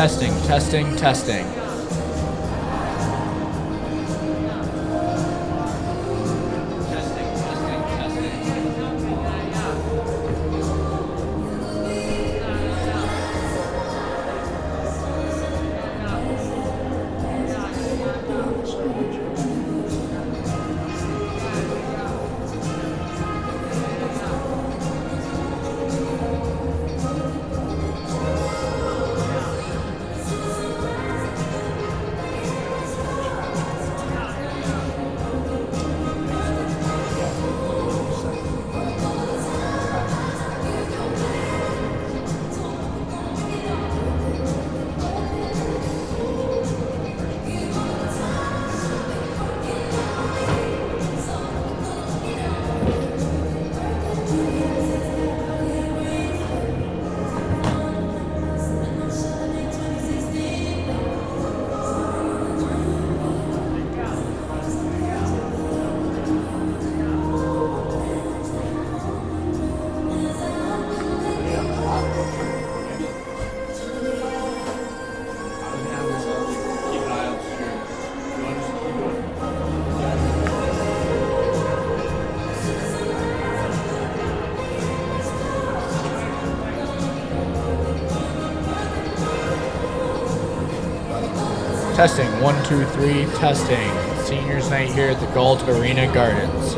Testing, testing, testing. Testing, 1, 2, 3, testing. Seniors night here at the Galt Arena Gardens.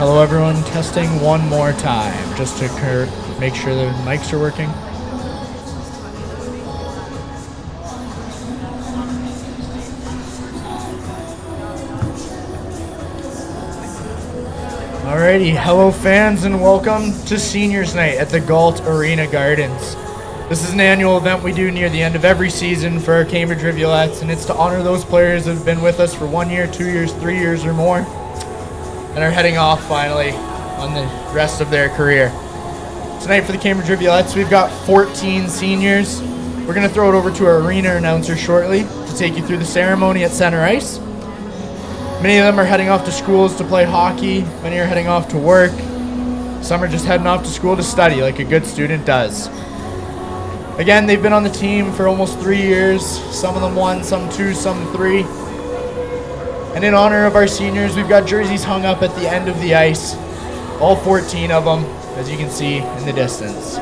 Hello everyone, testing one more time just to make sure the mics are working. Alrighty, hello fans and welcome to Seniors Night at the Galt Arena Gardens. This is an annual event we do near the end of every season for our Cambridge Rivulettes, and it's to honor those players that have been with us for 1 year, 2 years, 3 years or more, and are heading off finally on the rest of their career. Tonight for the Cambridge Rivulettes, we've got 14 seniors. We're going to throw it over to our arena announcer shortly to take you through the ceremony at center ice. Many of them are heading off to schools to play hockey. Many are heading off to work. Some are just heading off to school to study like a good student does. Again, they've been on the team for almost 3 years. Some of them 1, some 2, some 3. And in honor of our seniors, we've got jerseys hung up at the end of the ice. All 14 of them, as you can see in the distance.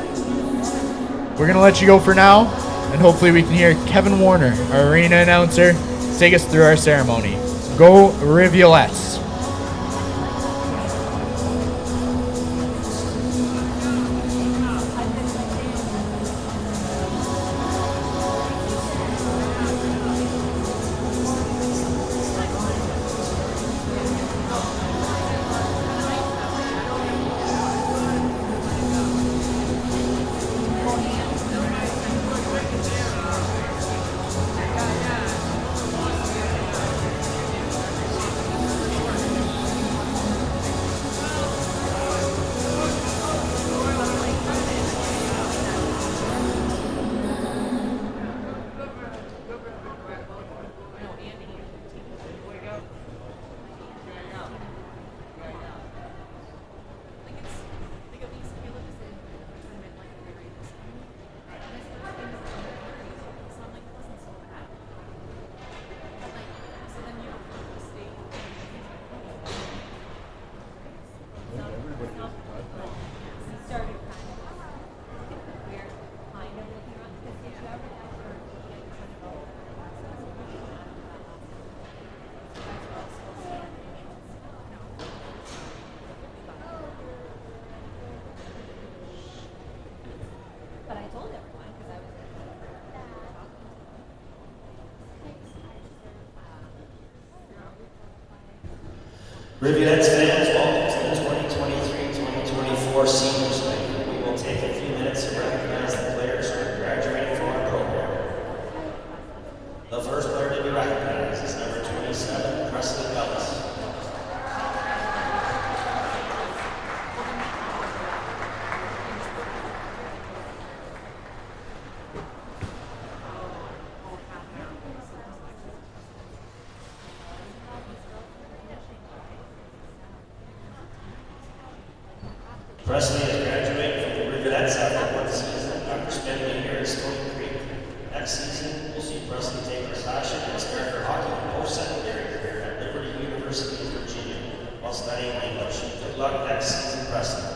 We're going to let you go for now, and hopefully we can hear Kevin Warner, our arena announcer, take us through our ceremony. Go Rivulettes! Rivulettes fans, welcome to the 2023-2024 Seniors Night. We will take a few minutes to recognize the players who are graduating from our program. The first player to be recognized is number 27, Presley Galt. Presley has graduated from the Rivulettes after 1 season after spending a year at Stony Creek. Next season, we'll see Presley take her passion and start her hockey and post-secondary career at Liberty University of Virginia while studying English. Good luck next season, Presley.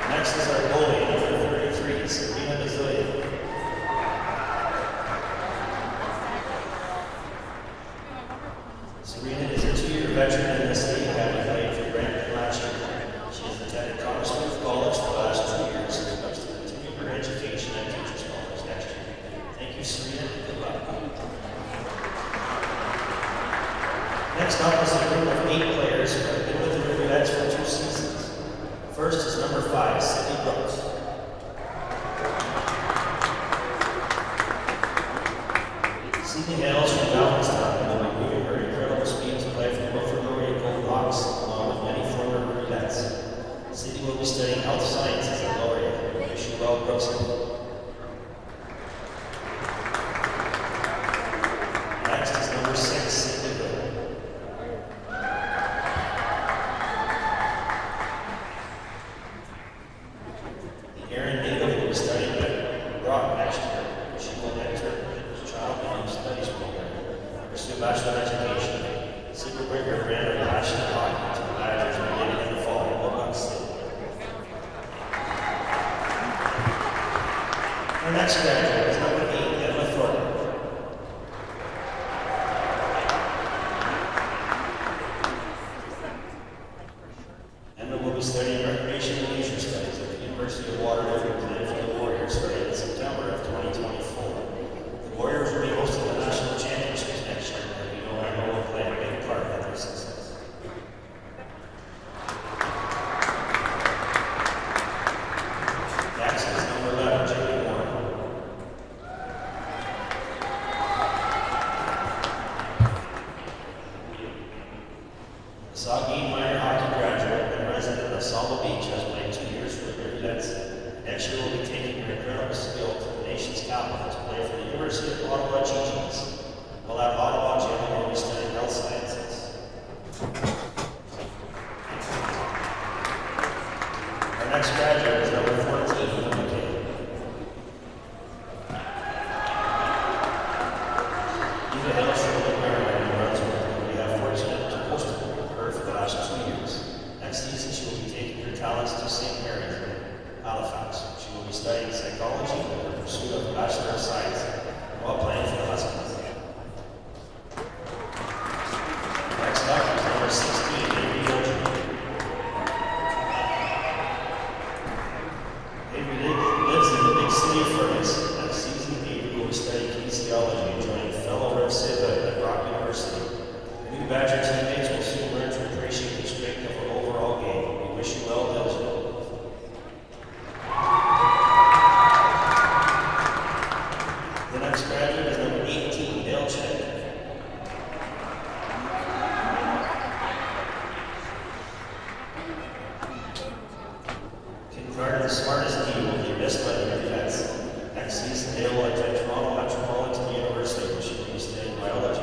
Next is our goalie, number 33, Serena Bazillion. Serena is a 2-year veteran in the state academy, playing for Brandon last year. She has attended Commonwealth College for the last 2 years and hopes to continue her education at Teachers College next year. Thank you, Serena. Good luck. Next up is a group of 8 players who have been with the Rivulettes for 2 seasons. First is number 5, Sydney Brooks. Sydney hails from Ballanstown and will be moving her incredible speed to play for the Wilfrid Laurier Gold Hawks, along with many former Rivulettes. Sydney will be studying health sciences at Laurier. Wish you well, Brooks. Next is number 6, Cindy Good. The Erin native will be studying at Brock next year. She will enter the Child and Youth Studies program and pursue a Bachelor of Education. Seek to bring her brand of passion and hockey to the Badgers beginning in the fall. Good luck, Cindy. Our next graduate is number 8, Emma Thornton. be studying recreation and leisure studies at the University of Waterloo and playing for the Warriors starting in September of 2024. The Warriors will be hosting the national championships next year, and we know I know will play a big part in their success. Next is number 11, Jimmy Moore. Saugeen minor hockey graduate and resident of Samba Beach has played 2 years for the Rivulettes. Next year will be taking her incredible skill to the nation's capital to play for the University of Ottawa GGs. While at Ottawa, Jimmy will be studying health sciences. Our next graduate is number 14, McKay. Eva hails from New Maryland, New Brunswick, and we have fortunate to host her for the last 2 years. Next season, she will be taking her talents to St. Mary's in Halifax. She will be studying psychology in the pursuit of a Bachelor of Science while playing for the Huskies. Next up is number 16, Avery Wilson. Avery lives in the big city of Fergus. Next season, Avery will be studying kinesiology and joining fellow Rev Civa at Brock University. Her new Badger teammates will soon learn to appreciate the strength of her overall game. We wish you well, Diligent. The next graduate is number 18, Dale Chen. Converted the smartest D will be missed by the Rivulettes. Next season, Dale will attend Toronto Metropolitan University, where she will be studying biology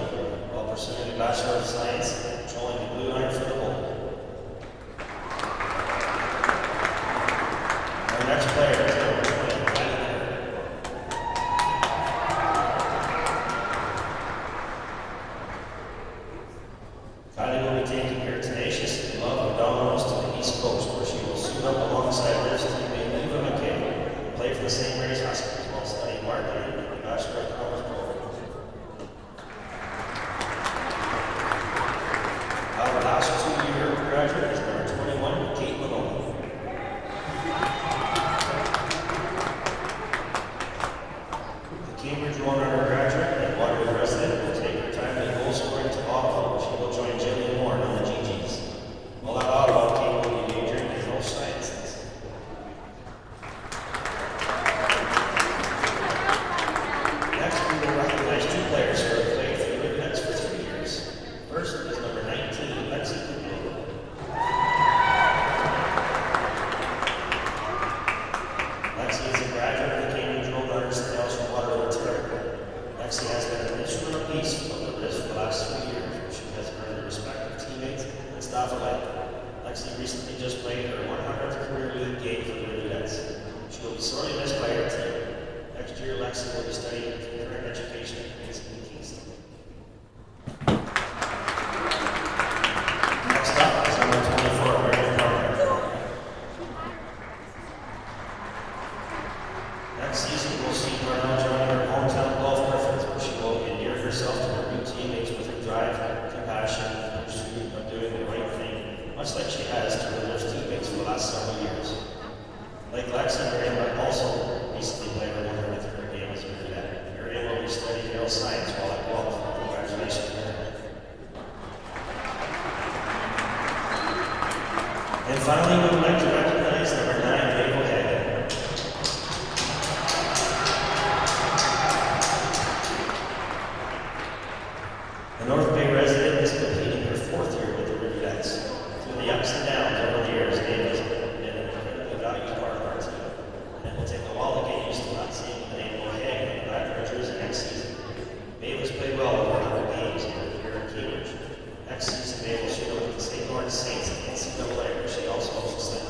while pursuing a Bachelor of Science and controlling the blue iron for the bowl. Our next player is number 20, Kylie Kerr. Kylie will be taking her tenacious love of dominoes to the East Coast, where she will suit up alongside Riv's teammate Eva McKay and play for the St. Mary's Huskies while studying marketing in the Bachelor of Commerce program. Our last 2-year graduate is number 21, Kate Maloney. The Cambridge Rowan undergraduate and Waterloo resident will take her time in goal scoring to Ottawa, where she will join Jillian Moore on the GGs. While at Ottawa, Kate will be majoring in health sciences. Next, we will recognize 2 players who have played for the Rivulettes for 3 years. First is number 19, Lexi Cooper. Lexi is a graduate of the Cambridge Rowan Honors Sales from Waterloo, Ontario. Lexi has been an instrumental piece of the Riz for the last 3 years, where she has earned the respect of teammates and staff alike. Lexi recently just played her 100th career league game for the Rivulettes. She will be sorely missed by her team. Next year, Lexi will be studying concurrent education in Kingston. Next up is number 24, Marion Parker. Next season, we'll see Marnell join her hometown golf Griffins, where she will endear herself to her new teammates with her drive, compassion, and pursuit of doing the right thing, much like she has to her teammates for the last several years. Like Lexi, Marion also recently played her 100th career game as a Rivulet. Marion will be studying health science while at Galt. Congratulations, Marion. And finally, we would like to recognize number 9, Dave O'Hagan. The North Bay resident is completing her 4th year with the Rivulettes. Through the ups and downs over the years, Dave has been an incredibly valuable part of our team. And it will take a while to get used to not seeing the name O'Hagan in our jersey next season. Dave has played well in 100 games here in Cambridge. Next season, Dave will shoot up with the St. Lawrence Saints in NCAA, where she also hosts the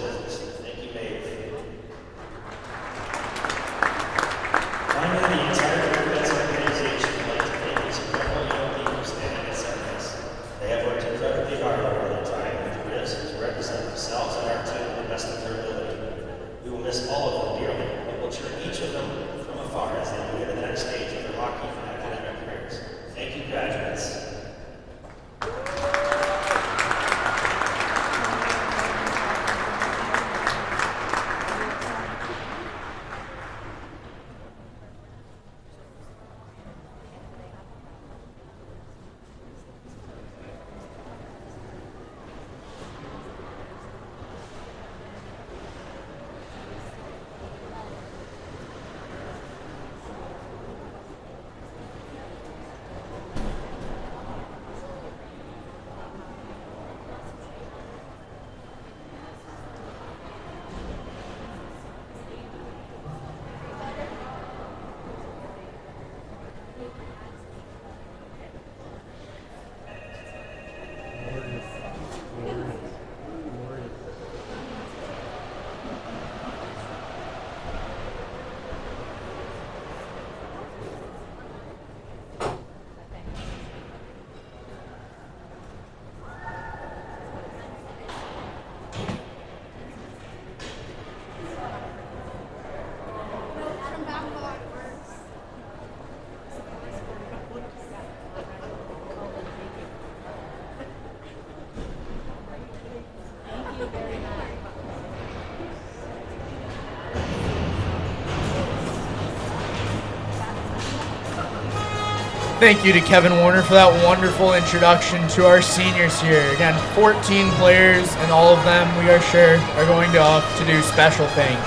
Thank you to Kevin Warner for that wonderful introduction to our seniors here. Again, 14 players, and all of them, we are sure, are going to do special things.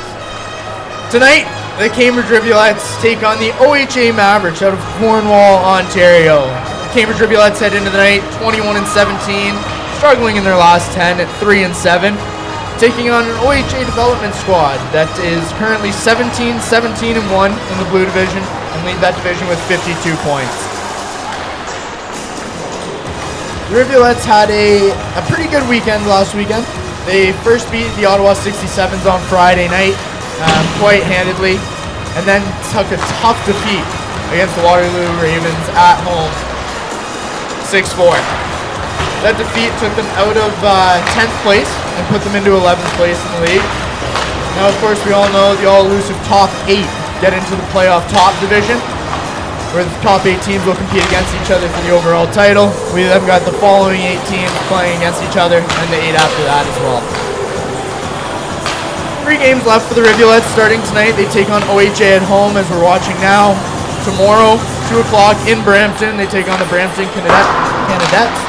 Tonight, the Cambridge Rivulettes take on the OHA Mavericks out of Cornwall, Ontario. The Cambridge Rivulettes head into the night 21-17, struggling in their last 10 at 3-7, taking on an OHA development squad that is currently 17-1 in the blue division and lead that division with 52 points. The Rivulettes had a pretty good weekend last weekend. They first beat the Ottawa 67s on Friday night quite handedly, and then took a tough defeat against the Waterloo Ravens at home, 6-4. That defeat took them out of 10th place and put them into 11th place in the league. Now, of course, we all know the all-elusive top 8 get into the playoff top division, where the top 8 teams will compete against each other for the overall title. We then got the following 8 teams playing against each other, and the 8 after that as well. 3 games left for the Rivulettes starting tonight. They take on OHA at home, as we're watching now. Tomorrow, 2 o'clock in Brampton, they take on the Brampton Cadettes.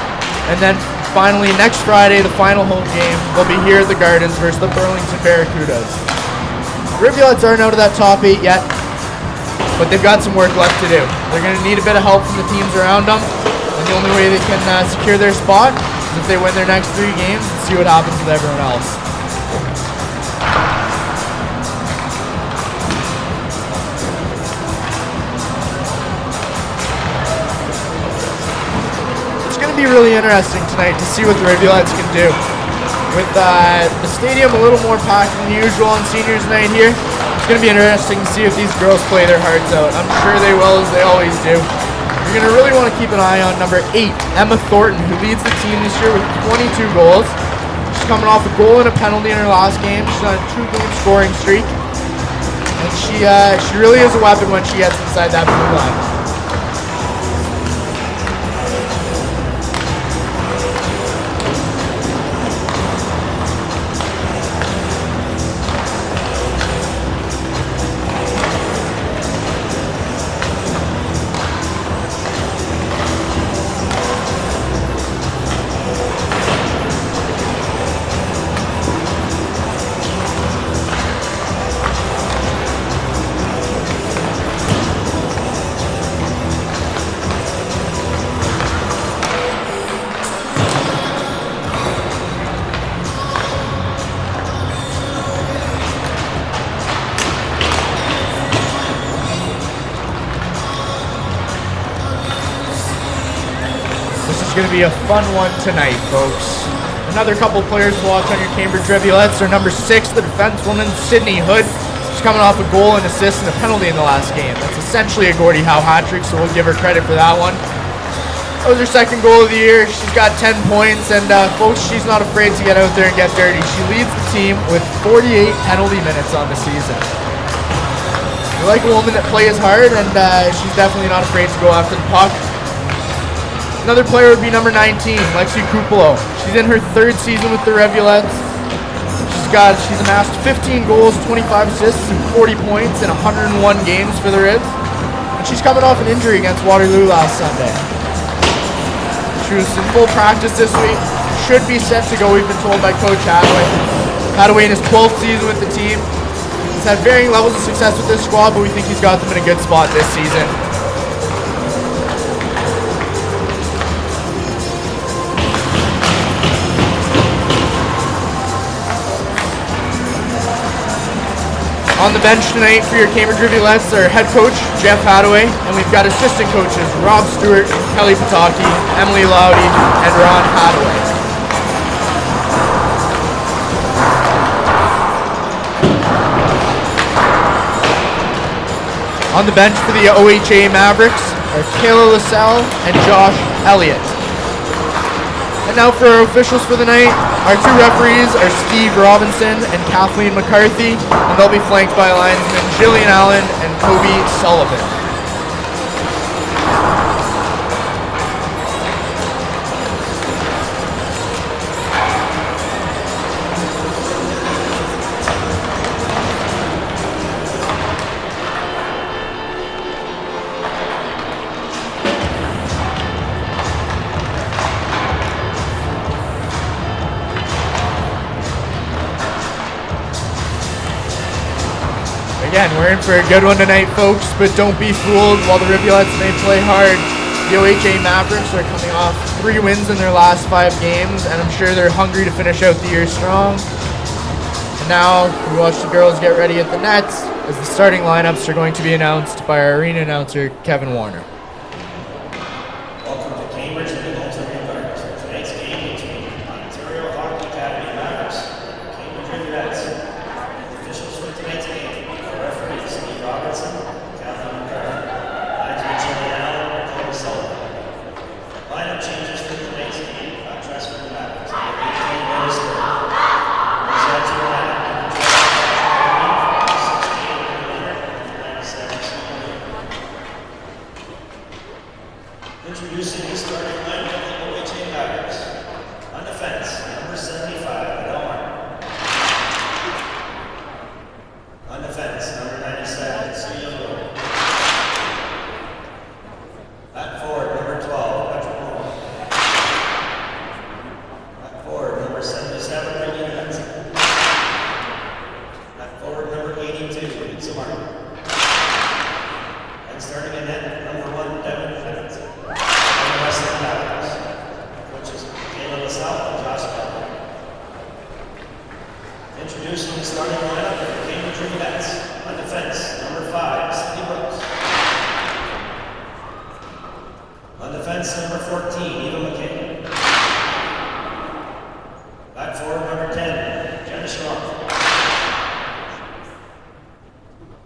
And then finally, next Friday, the final home game will be here at the Gardens versus the Burlington Barracudas. The Rivulettes aren't out of that top 8 yet, but they've got some work left to do. They're going to need a bit of help from the teams around them, and the only way they can secure their spot is if they win their next 3 games and see what happens with everyone else. It's going to be really interesting tonight to see what the Rivulettes can do. With the stadium a little more packed than usual on seniors night here, it's going to be interesting to see if these girls play their hearts out. I'm sure they will, as they always do. You're going to really want to keep an eye on number 8, Emma Thornton, who leads the team this year with 22 goals. She's coming off a goal and a penalty in her last game. She's on a 2-game scoring streak. And she really is a weapon when she gets inside that blue line. Going to be a fun one tonight, folks. Another couple players to watch on your Cambridge Rivulettes are number 6, the defensewoman, Sydney Hood. She's coming off a goal and assist and a penalty in the last game. That's essentially a Gordie Howe hat trick, so we'll give her credit for that one. That was her 2nd goal of the year. She's got 10 points, and folks, she's not afraid to get out there and get dirty. She leads the team with 48 penalty minutes on the season. We like a woman that plays hard, and she's definitely not afraid to go after the puck. Another player would be number 19, Lexi Kupalo. She's in her 3rd season with the Rivulettes. She's amassed 15 goals, 25 assists, and 40 points in 101 games for the Ribs. And she's coming off an injury against Waterloo last Sunday. She was in full practice this week. Should be set to go, we've been told by Coach Hadaway. Hadaway in his 12th season with the team. He's had varying levels of success with this squad, but we think he's got them in a good spot this season. On the bench tonight for your Cambridge Rivulettes are head coach Jeff Hadaway, and we've got assistant coaches Rob Stewart, Kelly Pataki, Emily Lowdy, and Ron Hadaway. On the bench for the OHA Mavericks are Kayla LaSalle and Josh Elliott. And now for our officials for the night, our 2 referees are Steve Robinson and Kathleen McCarthy, and they'll be flanked by linesmen Jillian Allen and Kobe Sullivan. Again, we're in for a good one tonight, folks, but don't be fooled. While the Rivulettes may play hard, the OHA Mavericks are coming off 3 wins in their last 5 games, and I'm sure they're hungry to finish out the year strong. And now, we watch the girls get ready at the nets, as the starting lineups are going to be announced by our arena announcer, Kevin Warner. Welcome to Cambridge and the Galt Arena Gardens for tonight's game between Ontario Hockey Academy Mavericks and Cambridge Rivulettes. Officials for tonight's game are referees Steve Robertson, Kathleen McCarthy, Linesman Jimmy Allen, and Cole Sullivan. Lineup changes for tonight's game. Contrast for the Mavericks. Number 18, Willis Burke. Result to lineup. Introducing the starting lineup of the OHA Mavericks. On defense, number 75, Adele Martin. On defense, number 97, Celia Lowe. At forward, number 12, Patrick Moore. At forward, number 77, Brittany Benson. At forward, number 82, Lisa Martin. And starting in net, number 1, Devin Fenton. Coaches Kayla LaSalle and Josh Bell. Introducing the starting lineup of the Cambridge Rivulettes. On defense, number 5, Cindy Brooks. On defense, number 14, Eva McKay. Back forward, number 10, Jenna Schrock.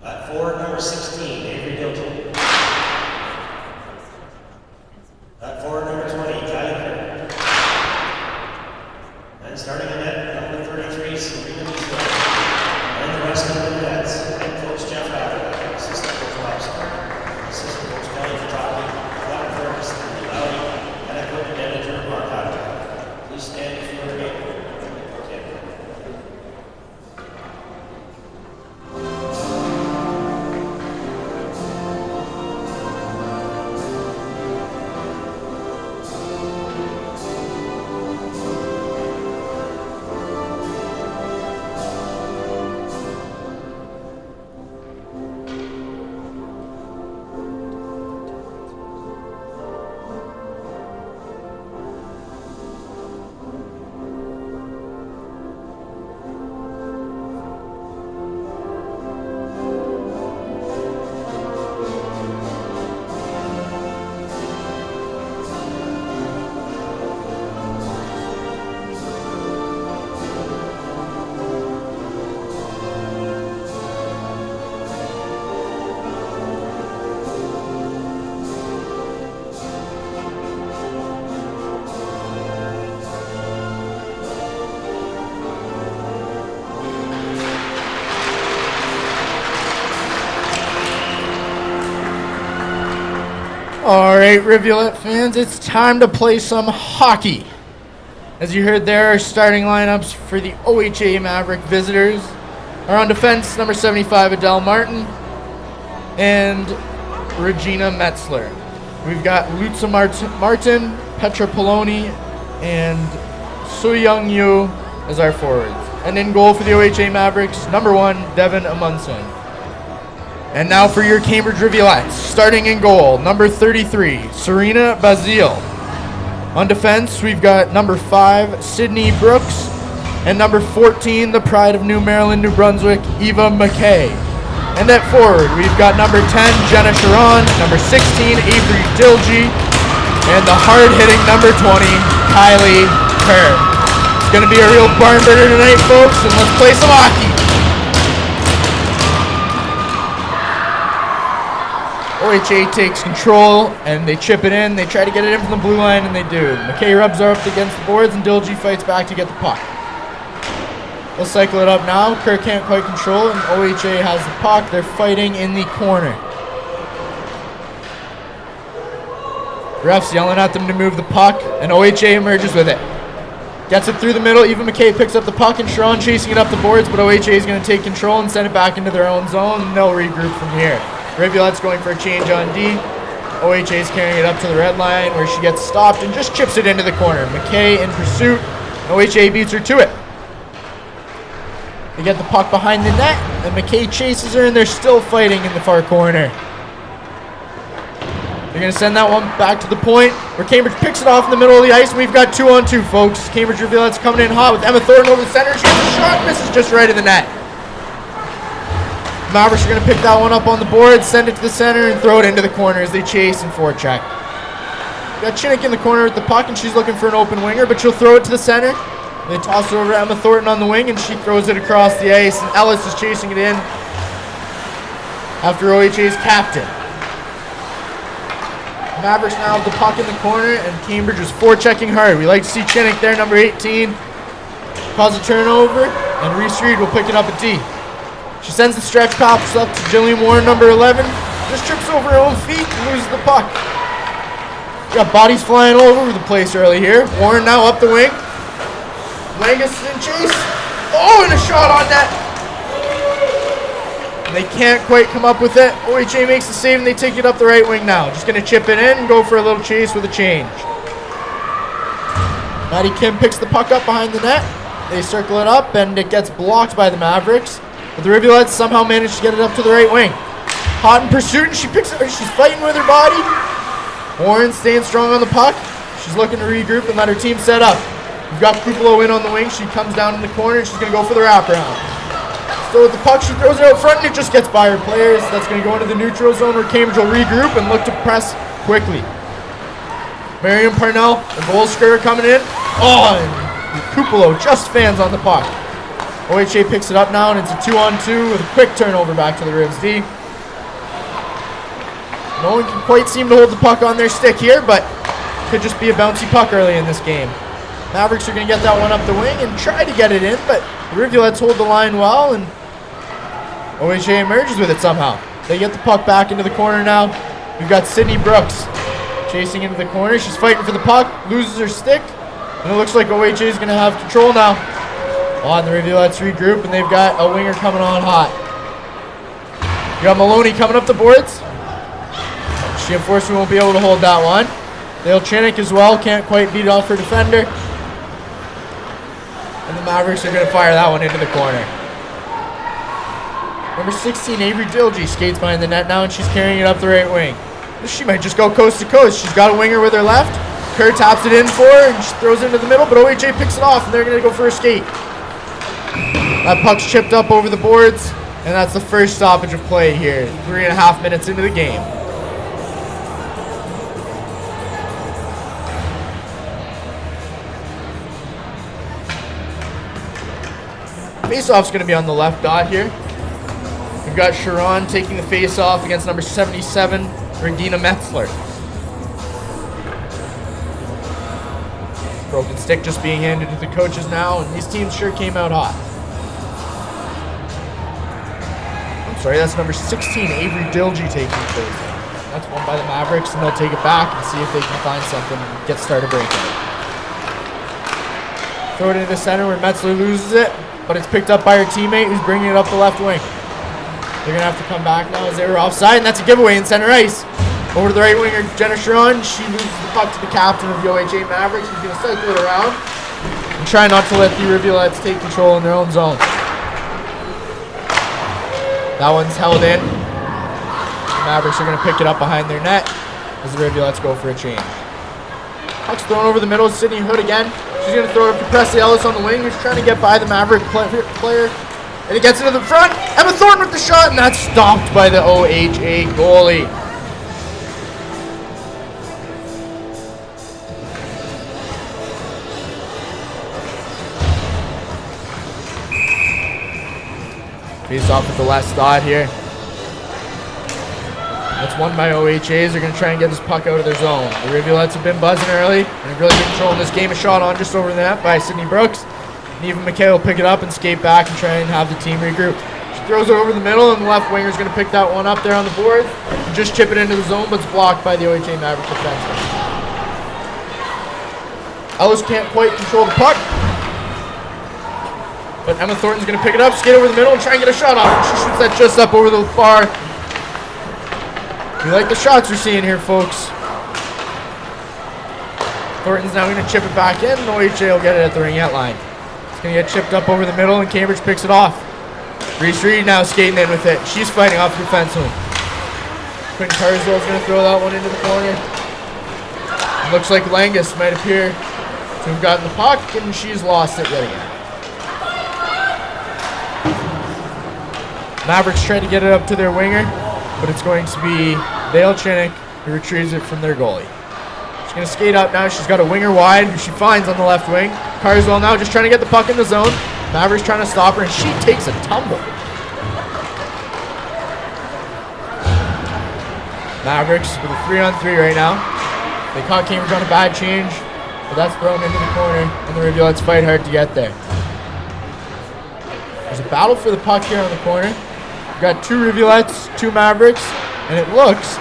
Back forward, number 16, Avery Gilton. Back forward, number 20, Kylie Kerr. And starting in net, number 33, Serena Misko. And the rest of the Rivulettes. Head coach Jeff Havertz, assistant coach Rob Starr, assistant coach Kelly Pataki, Flat Ferguson, Lowry, and equipment manager Mark Havertz. Please stand if you are ready. Okay. All right, Rivulette fans, it's time to play some hockey. As you heard there, our starting lineups for the OHA Maverick visitors are on defense, number 75, Adele Martin, and Regina Metzler. We've got Lutza Martin, Petra Poloni, and Soo-Young Yu as our forwards. And in goal for the OHA Mavericks, number 1, Devin Amundsen. And now for your Cambridge Rivulettes, starting in goal, number 33, Serena Bazile. On defense, we've got number 5, Sydney Brooks, and number 14, the pride of New Maryland, New Brunswick, Eva McKay. And at forward, we've got number 10, Jenna Sharon, number 16, Avery Dilge, and the hard-hitting number 20, Kylie Kerr. It's going to be a real barn burner tonight, folks, and let's play some hockey. OHA takes control, and they chip it in. They try to get it in from the blue line, and they do. McKay rubs her up against the boards, and Dilge fights back to get the puck. They'll cycle it up now. Kerr can't quite control it, and OHA has the puck. They're fighting in the corner. Refs yelling at them to move the puck, and OHA emerges with it. Gets it through the middle. Eva McKay picks up the puck, and Sharon chasing it up the boards, but OHA is going to take control and send it back into their own zone, and they'll regroup from here. Rivulette's going for a change on D. OHA is carrying it up to the red line where she gets stopped and just chips it into the corner. McKay in pursuit. OHA beats her to it. They get the puck behind the net, and McKay chases her, and they're still fighting in the far corner. They're going to send that one back to the point, where Cambridge picks it off in the middle of the ice, and we've got 2-on-2, folks. Cambridge Rivulettes coming in hot with Emma Thornton over the center. She gets a shot, misses just right in the net. Mavericks are going to pick that one up on the board, send it to the center, and throw it into the corner as they chase and forecheck. Got Chinnick in the corner with the puck, and she's looking for an open winger, but she'll throw it to the center. They toss it over to Emma Thornton on the wing, and she throws it across the ice, and Ellis is chasing it in after OHA's captain. Mavericks now have the puck in the corner, and Cambridge is forechecking hard. We like to see Chinnick there, number 18, cause a turnover, and Reese Reed will pick it up at D. She sends the stretch pass up to Jillian Warren, number 11, just trips over her own feet and loses the puck. We got bodies flying all over the place early here. Warren now up the wing. Langus in chase. Oh, and a shot on net. And they can't quite come up with it. OHA makes the save, and they take it up the right wing now. Just going to chip it in and go for a little chase with a change. Maddie Kim picks the puck up behind the net. They circle it up, and it gets blocked by the Mavericks. But the Rivulettes somehow manage to get it up to the right wing. Hot in pursuit, and she picks it. She's fighting with her body. Warren staying strong on the puck. She's looking to regroup and let her team set up. We've got Kupalo in on the wing. She comes down in the corner, and she's going to go for the wraparound. So with the puck, she throws it out front, and it just gets by her players. That's going to go into the neutral zone where Cambridge will regroup and look to press quickly. Marion Parnell and Bolsker coming in. Oh, and Kupalo just fans on the puck. OHA picks it up now, and it's a 2-on-2 with a quick turnover back to the Rivs D. No one can quite seem to hold the puck on their stick here, but could just be a bouncy puck early in this game. Mavericks are going to get that one up the wing and try to get it in, but the Rivulettes hold the line well, and OHA emerges with it somehow. They get the puck back into the corner now. We've got Sydney Brooks chasing into the corner. She's fighting for the puck, loses her stick, and it looks like OHA is going to have control now. On the Rivulettes regroup, and they've got a winger coming on hot. You got Maloney coming up the boards. She unfortunately won't be able to hold that one. Dale Chinnick as well, can't quite beat off her defender. And the Mavericks are going to fire that one into the corner. Number 16, Avery Dilgy, skates behind the net now, and she's carrying it up the right wing. She might just go coast to coast. She's got a winger with her left. Kerr taps it in for her, and she throws it into the middle, but OHA picks it off, and they're going to go for a skate. That puck's chipped up over the boards, and that's the first stoppage of play here. 3.5 minutes into the game. Face-off's going to be on the left dot here. We've got Sharon taking the face-off against number 77, Regina Metzler. Broken stick just being handed to the coaches now, and these teams sure came out hot. I'm sorry, that's number 16, Avery Dilgy taking the face-off. That's won by the Mavericks, and they'll take it back and see if they can find something and get started breaking. Throw it into the center where Metzler loses it, but it's picked up by her teammate who's bringing it up the left wing. They're going to have to come back now as they were offside, and that's a giveaway in center ice. Over to the right winger, Jenna Sharon. She loses the puck to the captain of the OHA Mavericks. He's going to cycle it around and try not to let the Rivulettes take control in their own zone. That one's held in. The Mavericks are going to pick it up behind their net as the Rivulettes go for a change. Puck's thrown over the middle. Sydney Hood again. She's going to throw it up to Presley Ellis on the wing, who's trying to get by the Maverick player. And it gets into the front. Emma Thornton with the shot, and that's stopped by the OHA goalie. Face off with the last dot here. That's won by OHAs. They're going to try and get this puck out of their zone. The Rivulettes have been buzzing early and really been controlling this game. A shot on just over the net by Sydney Brooks. And even McKay will pick it up and skate back and try and have the team regroup. She throws it over the middle, and the left winger's going to pick that one up there on the board and just chip it into the zone, but it's blocked by the OHA Maverick defenseman. Ellis can't quite control the puck, but Emma Thornton's going to pick it up, skate over the middle, and try and get a shot off. And she shoots that just up over the bar. We like the shots we're seeing here, folks. Thornton's now going to chip it back in, and OHA will get it at the ringette line. It's going to get chipped up over the middle, and Cambridge picks it off. Reese Reed now skating in with it. She's fighting off the defenseman. Quinn Carswell's going to throw that one into the corner. Looks like Langus might appear to have gotten the puck, and she's lost it yet again. Mavericks try to get it up to their winger, but it's going to be Dale Chinnick who retrieves it from their goalie. She's going to skate up now. She's got a winger wide who she finds on the left wing. Carswell now just trying to get the puck in the zone. Mavericks trying to stop her, and she takes a tumble. Mavericks with a 3-on-3 right now. They caught Cambridge on a bad change, but that's thrown into the corner, and the Rivulettes fight hard to get there. There's a battle for the puck here on the corner. We've got 2 Rivulettes, 2 Mavericks, and it looks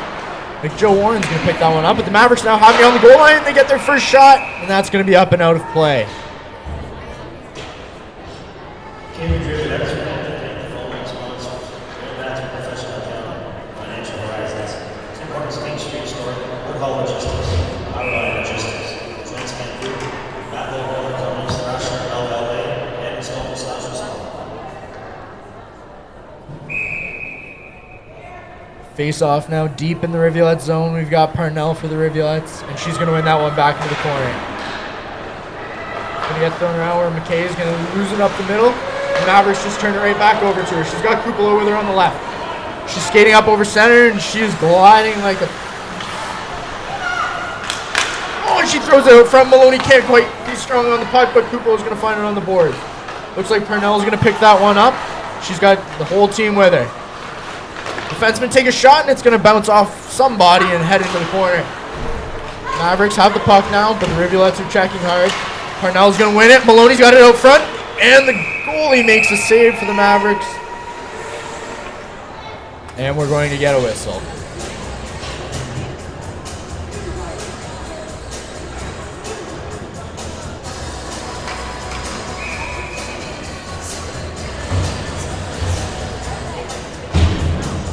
like Joe Warren's going to pick that one up, but the Mavericks now have me on the goal line. They get their first shot, and that's going to be up and out of play. Cambridge Rivulettes would like to thank the following sponsors: Rivulettes Professional Accounting, Financial Horizons, Tim Hortons Main Street Store, Woodhall Logistics, Outline Logistics, Transcan Group, Matley Roller Companies, Thrasher LLA, and Snowball Slash Small. Face off now deep in the Rivulet zone. We've got Parnell for the Rivulettes, and she's going to win that one back into the corner. Going to get thrown around where McKay is going to lose it up the middle. The Mavericks just turned it right back over to her. She's got Kupalo with her on the left. She's skating up over center, and she's gliding like a... Oh, and she throws it out front. Maloney can't quite be strong on the puck, but Kupalo's going to find it on the board. Looks like Parnell's going to pick that one up. She's got the whole team with her. Defenseman take a shot, and it's going to bounce off somebody and head into the corner. Mavericks have the puck now, but the Rivulettes are checking hard. Parnell's going to win it. Maloney's got it out front, and the goalie makes a save for the Mavericks. And we're going to get a whistle.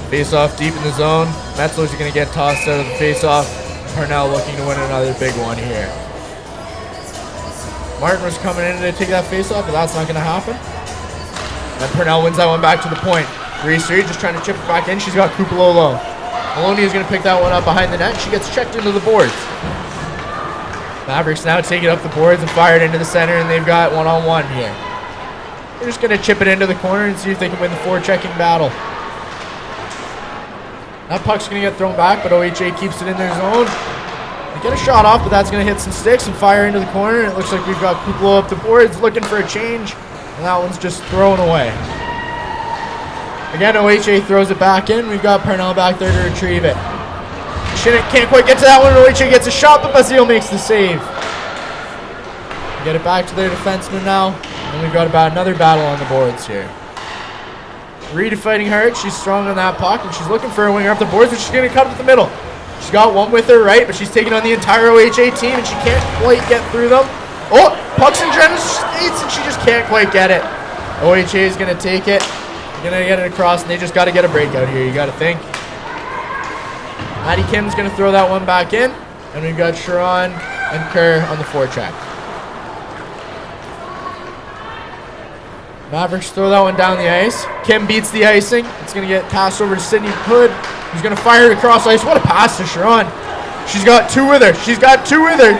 Face-off deep in the zone. Metzler's going to get tossed out of the face-off. Parnell looking to win another big one here. Martin was coming in to take that face-off, but that's not going to happen. And Parnell wins that one back to the point. Reese Reed just trying to chip it back in. She's got Kupalo low. Maloney is going to pick that one up behind the net. She gets checked into the boards. Mavericks now take it up the boards and fire it into the center, and they've got one-on-one here. They're just going to chip it into the corner and see if they can win the forechecking battle. That puck's going to get thrown back, but OHA keeps it in their zone. They get a shot off, but that's going to hit some sticks and fire into the corner. It looks like we've got Kupalo up the boards looking for a change, and that one's just thrown away. Again, OHA throws it back in. We've got Parnell back there to retrieve it. Shinnick can't quite get to that one. OHA gets a shot, but Basile makes the save. Get it back to their defenseman now, and we've got about another battle on the boards here. Reed fighting hard. She's strong on that puck, and she's looking for a winger up the boards, but she's going to cut up the middle. She's got one with her right, but she's taking on the entire OHA team, and she can't quite get through them. Oh, puck's in Jenna's skates, and she just can't quite get it. OHA is going to take it. They're going to get it across, and they just got to get a breakout here, you got to think. Maddie Kim's going to throw that one back in, and we've got Sharon and Kerr on the forecheck. Mavericks throw that one down the ice. Kim beats the icing. It's going to get passed over to Sydney Hood. He's going to fire it across ice. What a pass to Sharon. She's got 2 with her. She's got 2 with her.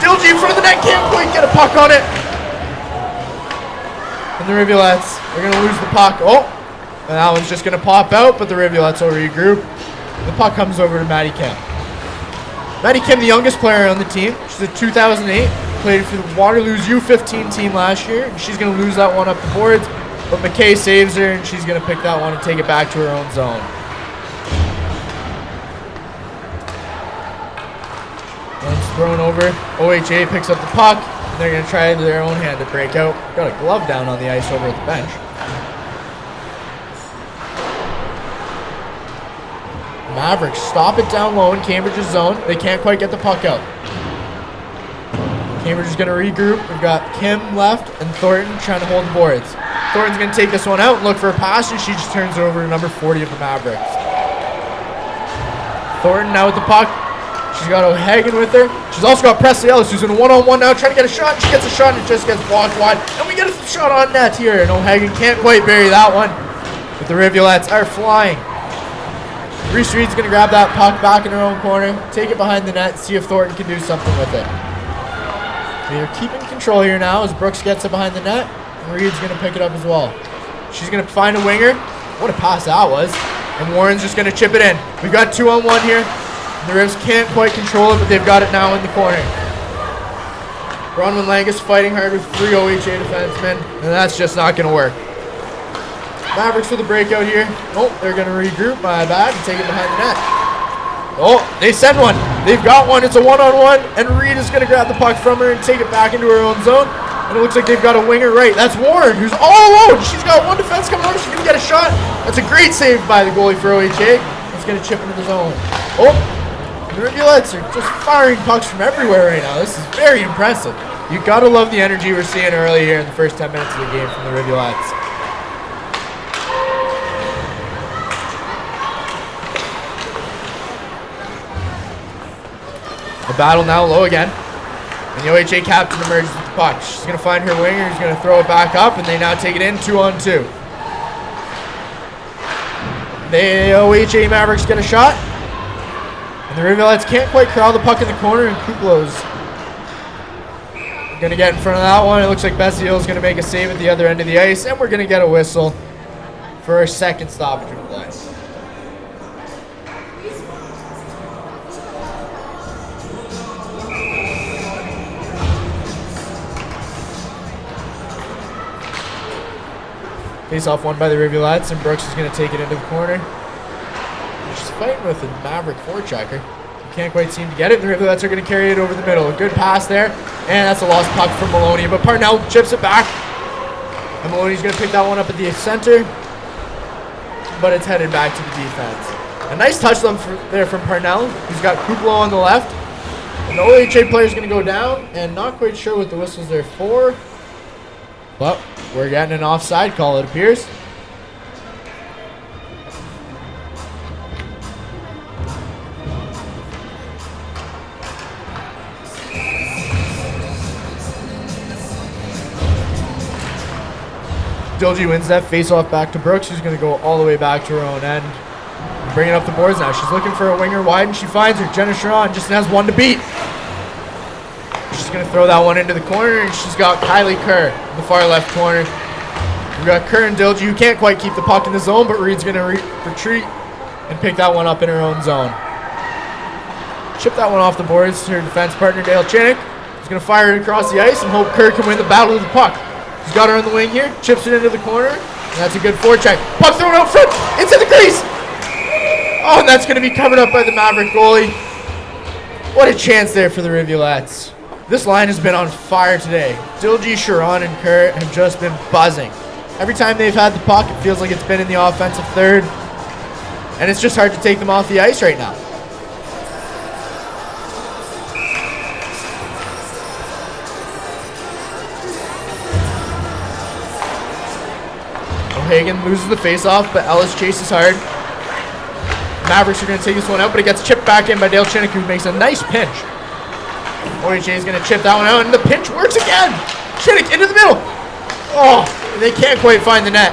Dilgy in front of the net. Can't quite get a puck on it. And the Rivulettes are going to lose the puck. Oh, and that one's just going to pop out, but the Rivulettes will regroup. The puck comes over to Maddie Kim. Maddie Kim, the youngest player on the team. She's a 2008. Played for the Waterloo's U15 team last year, and she's going to lose that one up the boards, but McKay saves her, and she's going to pick that one and take it back to her own zone. One's thrown over. OHA picks up the puck, and they're going to try their own hand to break out. Got a glove down on the ice over at the bench. Mavericks stop it down low in Cambridge's zone. They can't quite get the puck out. Cambridge is going to regroup. We've got Kim left and Thornton trying to hold the boards. Thornton's going to take this one out and look for a pass, and she just turns it over to number 40 of the Mavericks. Thornton now with the puck. She's got O'Hagan with her. She's also got Presley Ellis, who's in a one-on-one now, trying to get a shot. She gets a shot and it just gets blocked wide. And we get a shot on net here, and O'Hagan can't quite bury that one. But the Rivulettes are flying. Reese Reed's going to grab that puck back in her own corner, take it behind the net, see if Thornton can do something with it. They're keeping control here now as Brooks gets it behind the net, and Reed's going to pick it up as well. She's going to find a winger. What a pass that was. And Warren's just going to chip it in. We've got 2-on-1 here. The Rivs can't quite control it, but they've got it now in the corner. Bronwyn Langus fighting hard with 3 OHA defensemen, and that's just not going to work. Mavericks for the breakout here. Oh, they're going to regroup, my bad, and take it behind the net. Oh, they send one. They've got one. It's a one-on-one, and Reed is going to grab the puck from her and take it back into her own zone. And it looks like they've got a winger right. That's Warren, who's all alone. She's got one defense coming over. She's going to get a shot. That's a great save by the goalie for OHA. It's going to chip into the zone. Oh, the Rivulettes are just firing pucks from everywhere right now. This is very impressive. You got to love the energy we're seeing early here in the first 10 minutes of the game from the Rivulettes. The battle now low again. And the OHA captain emerges with the puck. She's going to find her winger. She's going to throw it back up, and they now take it in 2-on-2. The OHA Mavericks get a shot. And the Rivulettes can't quite corral the puck in the corner, and Kuplow's going to get in front of that one. It looks like Bessie Hill's going to make a save at the other end of the ice, and we're going to get a whistle for our second stoppage of play. Face-off won by the Rivulettes, and Brooks is going to take it into the corner. She's fighting with a Maverick forechecker. Can't quite seem to get it. The Rivulettes are going to carry it over the middle. A good pass there, and that's a lost puck from Maloney. But Parnell chips it back, and Maloney's going to pick that one up at the center, but it's headed back to the defense. A nice touch there from Parnell, who's got Kuplo on the left. And the OHA player is going to go down, and not quite sure what the whistle's there for. But we're getting an offside call, it appears. Dilgy wins that face-off back to Brooks, who's going to go all the way back to her own end. Bringing up the boards now. She's looking for a winger wide, and she finds her. Jenna Sharon just has one to beat. She's going to throw that one into the corner, and she's got Kylie Kerr in the far left corner. We've got Kerr and Dilgy, who can't quite keep the puck in the zone, but Reed's going to retreat and pick that one up in her own zone. Chip that one off the boards. Her defense partner, Dale Chinick, is going to fire it across the ice and hope Kerr can win the battle of the puck. He's got her on the wing here, chips it into the corner, and that's a good forecheck. Puck thrown out front, into the crease! Oh, and that's going to be covered up by the Maverick goalie. What a chance there for the Rivulettes. This line has been on fire today. Dilgy, Sharon, and Kerr have just been buzzing. Every time they've had the puck, it feels like it's been in the offensive third, and it's just hard to take them off the ice right now. O'Hagan loses the face-off, but Ellis chases hard. Mavericks are going to take this one out, but it gets chipped back in by Dale Chinick, who makes a nice pinch. OHA is going to chip that one out, and the pinch works again. Chinick into the middle. Oh, they can't quite find the net.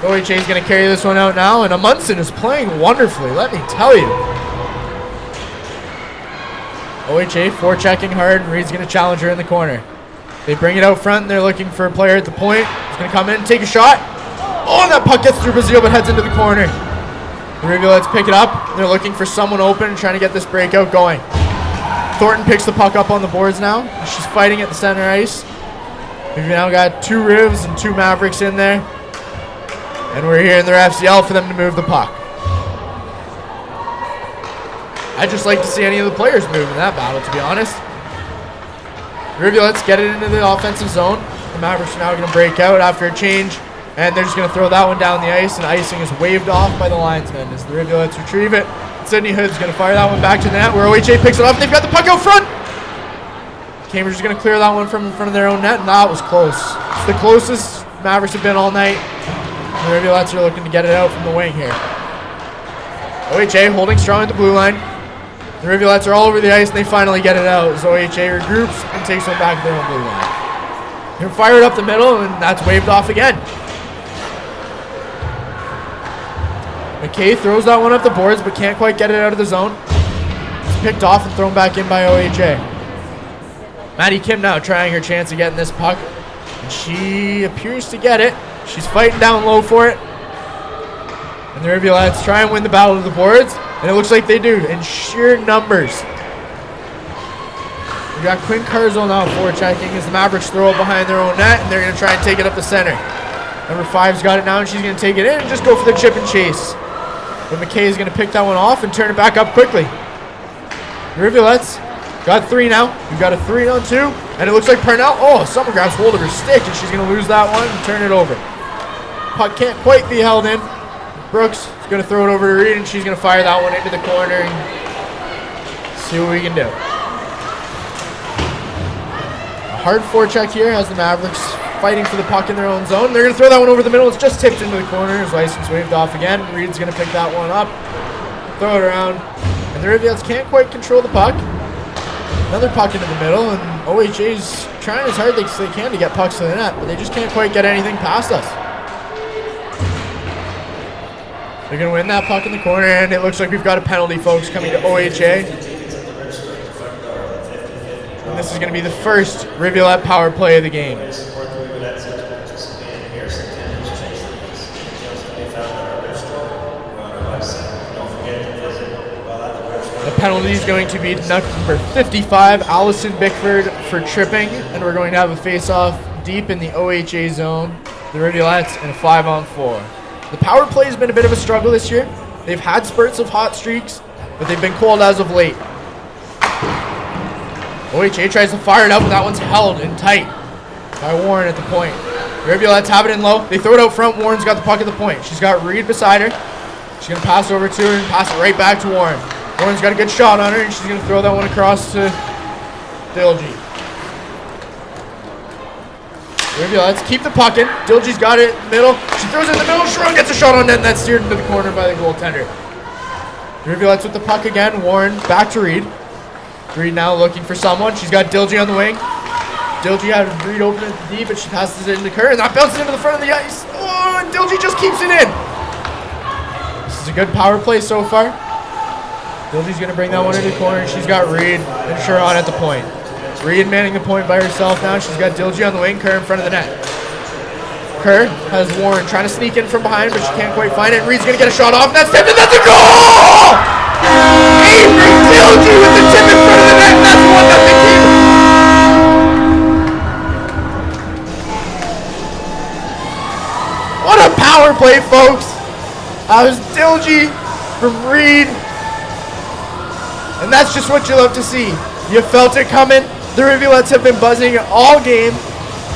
OHA is going to carry this one out now, and Amundsen is playing wonderfully, let me tell you. OHA forechecking hard, and Reed's going to challenge her in the corner. They bring it out front, and they're looking for a player at the point. He's going to come in and take a shot. Oh, and that puck gets through Bazile, but heads into the corner. The Rivulettes pick it up. They're looking for someone open and trying to get this breakout going. Thornton picks the puck up on the boards now. She's fighting at the center ice. We've now got 2 Rivs and 2 Mavericks in there. And we're hearing the refs yell for them to move the puck. I'd just like to see any of the players move in that battle, to be honest. The Rivulettes get it into the offensive zone. The Mavericks are now going to break out after a change. And they're just going to throw that one down the ice, and icing is waved off by the linesman as the Rivulettes retrieve it. Sydney Hood's going to fire that one back to the net where OHA picks it up, and they've got the puck out front. Cambridge is going to clear that one from in front of their own net, and that was close. It's the closest Mavericks have been all night. The Rivulettes are looking to get it out from the wing here. OHA holding strong at the blue line. The Rivulettes are all over the ice, and they finally get it out as OHA regroups and takes one back to their own blue line. They're fired up the middle, and that's waved off again. McKay throws that one up the boards, but can't quite get it out of the zone. It's picked off and thrown back in by OHA. Maddie Kim now trying her chance of getting this puck, and she appears to get it. She's fighting down low for it. And the Rivulettes try and win the battle of the boards, and it looks like they do in sheer numbers. We got Quinn Carzo now forechecking as the Mavericks throw it behind their own net, and they're going to try and take it up the center. Number 5's got it now, and she's going to take it in and just go for the chip and chase. But McKay is going to pick that one off and turn it back up quickly. The Rivulettes got 3 now. We've got a 3-on-2, and it looks like Parnell. Oh, someone grabs hold of her stick, and she's going to lose that one and turn it over. Puck can't quite be held in. Brooks is going to throw it over to Reed, and she's going to fire that one into the corner and see what we can do. A hard forecheck here has the Mavericks fighting for the puck in their own zone. They're going to throw that one over the middle. It's just tipped into the corner. His license waved off again. Reed's going to pick that one up, throw it around, and the Rivulettes can't quite control the puck. Another puck into the middle, and OHA's trying as hard as they can to get pucks to the net, but they just can't quite get anything past us. They're going to win that puck in the corner, and it looks like we've got a penalty, folks, coming to OHA. And this is going to be the first Rivulette power play of the game. The penalty is going to be number 55, Allison Bickford, for tripping, and we're going to have a face-off deep in the OHA zone. The Rivulettes in a 5-on-4. The power play has been a bit of a struggle this year. They've had spurts of hot streaks, but they've been cold as of late. OHA tries to fire it up, and that one's held in tight by Warren at the point. The Rivulettes have it in low. They throw it out front. Warren's got the puck at the point. She's got Reed beside her. She's going to pass over to her and pass it right back to Warren. Warren's got a good shot on her, and she's going to throw that one across to Dilgy. Rivulettes keep the puck in. Dilgy's got it in the middle. She throws it in the middle. Sharon gets a shot on net, and that's steered into the corner by the goaltender. The Rivulettes with the puck again. Warren back to Reed. Reed now looking for someone. She's got Dilgy on the wing. Dilgy had Reed open it deep, but she passes it into her, and that bounces into the front of the ice. Oh, and Dilgy just keeps it in. This is a good power play so far. Dilgy's going to bring that one into the corner. She's got Reed and Sharon at the point. Reed manning the point by herself now. She's got Dilgy on the wing, Kerr in front of the net. Kerr has Warren trying to sneak in from behind, but she can't quite find it. Reed's going to get a shot off, and that's tipped, and that's a goal! Avery Dilgy with the tip in front of the net, and that's 1-0 team. What a power play, folks! That was Dilgy from Reed, and that's just what you love to see. You felt it coming. The Rivulettes have been buzzing all game.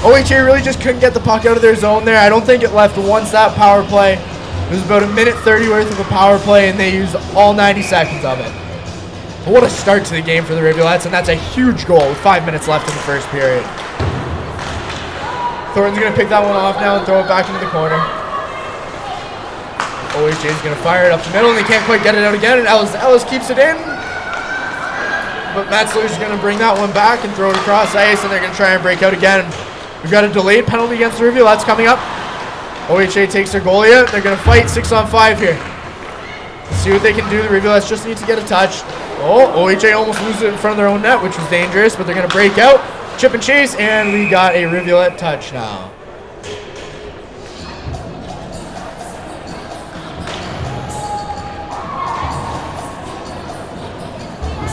OHA really just couldn't get the puck out of their zone there. I don't think it left once that power play. It was about 1:30 worth of a power play, and they used all 90 seconds of it. But what a start to the game for the Rivulettes, and that's a huge goal with 5 minutes left in the first period. Thornton's going to pick that one off now and throw it back into the corner. OHA is going to fire it up the middle, and they can't quite get it out again, and Ellis keeps it in. But Metzler's going to bring that one back and throw it across ice, and they're going to try and break out again. We've got a delayed penalty against the Rivulettes coming up. OHA takes their goalie out. They're going to fight 6-on-5 here. Let's see what they can do. The Rivulettes just need to get a touch. Oh, OHA almost loses it in front of their own net, which was dangerous, but they're going to break out. Chip and chase, and we got a Rivulette touch now.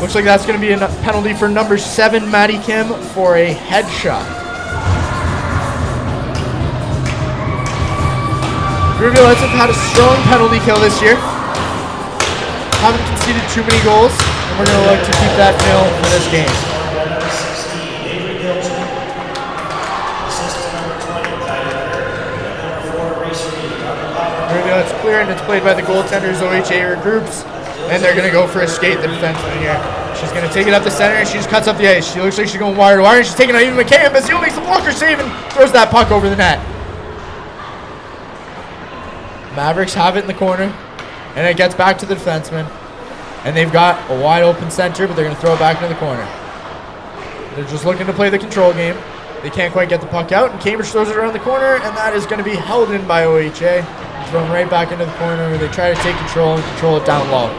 Looks like that's going to be a penalty for number 7, Maddie Kim, for a headshot. Rivulettes have had a strong penalty kill this year. Haven't conceded too many goals, and we're going to look to keep that nil for this game. Rivulettes clear, and it's played by the goaltenders. OHA regroups. And they're going to go for a skate, the defenseman here. She's going to take it up the center, and she just cuts up the ice. She looks like she's going wire to wire, and she's taking on even McKay. And Basile makes the blocker save and throws that puck over the net. Mavericks have it in the corner, and it gets back to the defenseman. And they've got a wide open center, but they're going to throw it back into the corner. They're just looking to play the control game. They can't quite get the puck out, and Cambridge throws it around the corner, and that is going to be held in by OHA. Thrown right back into the corner where they try to take control and control it down low.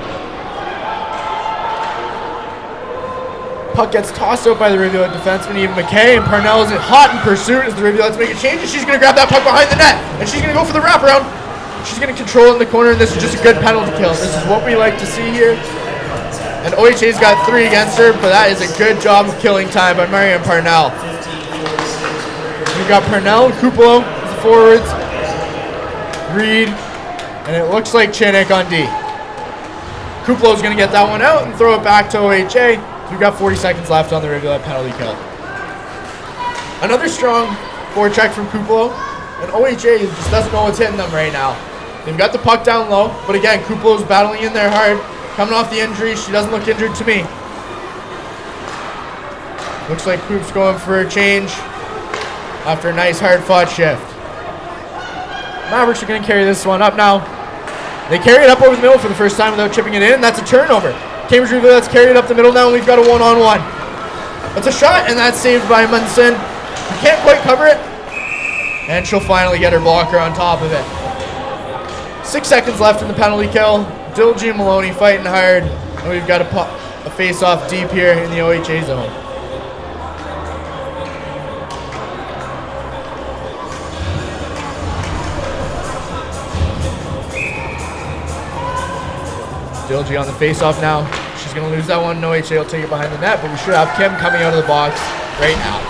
Puck gets tossed out by the Rivulette defenseman, even McKay, and Parnell is hot in pursuit as the Rivulettes make a change, and she's going to grab that puck behind the net, and she's going to go for the wraparound. She's going to control it in the corner, and this is just a good penalty kill. This is what we like to see here. And OHA's got 3 against her, but that is a good job of killing time by Marian Parnell. We've got Parnell and Kupalo as the forwards. Reed, and it looks like Chinnick on D. Kupalo's going to get that one out and throw it back to OHA. We've got 40 seconds left on the Rivulette penalty kill. Another strong forecheck from Kupalo, and OHA just doesn't know what's hitting them right now. They've got the puck down low, but again, Kupalo's battling in there hard. Coming off the injury, she doesn't look injured to me. Looks like Coop's going for a change after a nice hard-fought shift. Mavericks are going to carry this one up now. They carry it up over the middle for the first time without chipping it in, and that's a turnover. Cambridge Rivulettes carry it up the middle now, and we've got a one-on-one. That's a shot, and that's saved by Munson. We can't quite cover it, and she'll finally get her blocker on top of it. 6 seconds left in the penalty kill. Dilgy and Maloney fighting hard, and we've got a face-off deep here in the OHA zone. Dilgy on the face-off now. She's going to lose that one. No OHA will take it behind the net, but we should have Kim coming out of the box right now.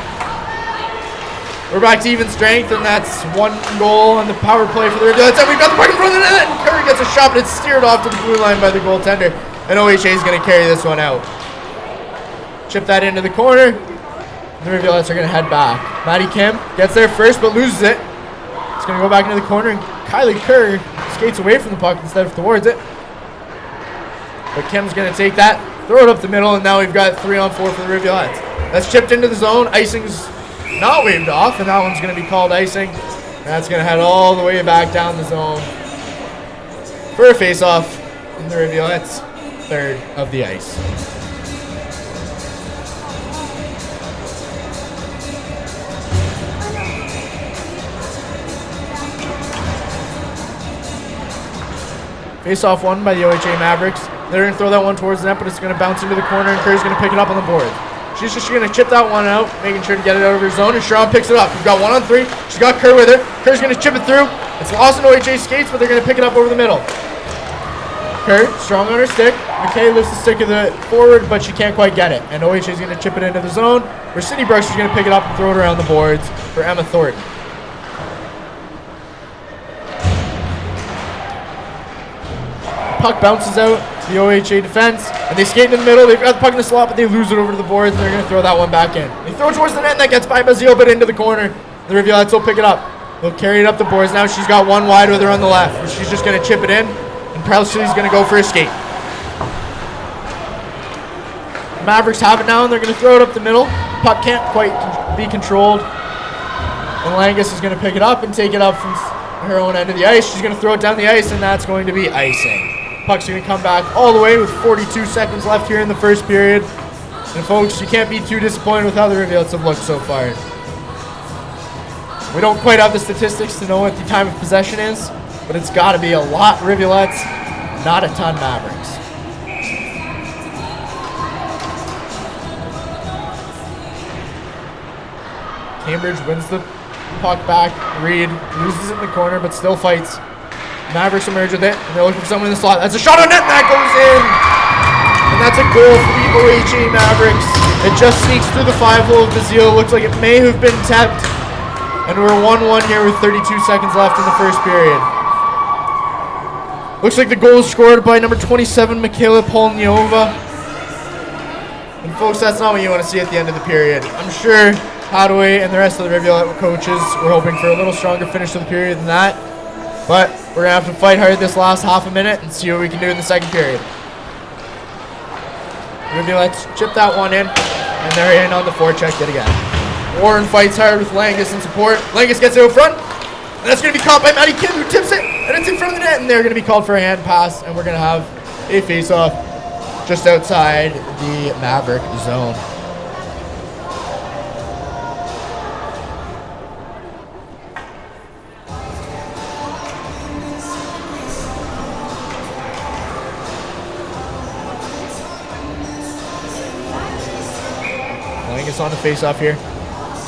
We're back to even strength, and that's 1 goal on the power play for the Rivulettes. And we've got the puck in front of the net, and Curry gets a shot, but it's steered off to the blue line by the goaltender. And OHA is going to carry this one out. Chip that into the corner. The Rivulettes are going to head back. Maddie Kim gets there first, but loses it. It's going to go back into the corner, and Kylie Kerr skates away from the puck instead of towards it. But Kim's going to take that, throw it up the middle, and now we've got 3-on-4 for the Rivulettes. That's chipped into the zone. Icing's not waved off, and that one's going to be called icing. And that's going to head all the way back down the zone for a face-off in the Rivulettes' third of the ice. Face-off won by the OHA Mavericks. They're going to throw that one towards the net, but it's going to bounce into the corner, and Kerr's going to pick it up on the board. She's just going to chip that one out, making sure to get it out of her zone, and Sharon picks it up. We've got 1-on-3. She's got Kerr with her. Kerr's going to chip it through. It's lost in OHA skates, but they're going to pick it up over the middle. Kerr, strong on her stick. McKay lifts the stick of the forward, but she can't quite get it. And OHA is going to chip it into the zone, where City Brooks is going to pick it up and throw it around the boards for Emma Thornton. Puck bounces out to the OHA defense, and they skate in the middle. They've got the puck in the slot, but they lose it over to the boards, and they're going to throw that one back in. They throw it towards the net, and that gets by Bazile, but into the corner. The Rivulettes will pick it up. They'll carry it up the boards. Now she's got one wide with her on the left. She's just going to chip it in, and Prowsley's going to go for a skate. The Mavericks have it now, and they're going to throw it up the middle. Puck can't quite be controlled, and Langus is going to pick it up and take it up from her own end of the ice. She's going to throw it down the ice, and that's going to be icing. Puck's going to come back all the way with 42 seconds left here in the first period. And folks, you can't be too disappointed with how the Rivulettes have looked so far. We don't quite have the statistics to know what the time of possession is, but it's got to be a lot Rivulettes, not a ton Mavericks. Cambridge wins the puck back. Reed loses it in the corner, but still fights. Mavericks emerge with it, and they're looking for someone in the slot. That's a shot on net, and that goes in! And that's a goal for the OHA Mavericks. It just sneaks through the 5-hole of Bazile. Looks like it may have been tapped. And we're 1-1 here with 32 seconds left in the first period. Looks like the goal is scored by number 27, Michaela Polniova. And folks, that's not what you want to see at the end of the period. I'm sure Hadaway and the rest of the Rivulette coaches were hoping for a little stronger finish to the period than that. But we're going to have to fight hard this last half a minute and see what we can do in the second period. Rivulettes chip that one in, and they're in on the forecheck yet again. Warren fights hard with Langus in support. Langus gets it out front, and that's going to be caught by Maddie Kim, who tips it, and it's in front of the net, and they're going to be called for a hand pass, and we're going to have a face-off just outside the Maverick zone. Langus on the face-off here.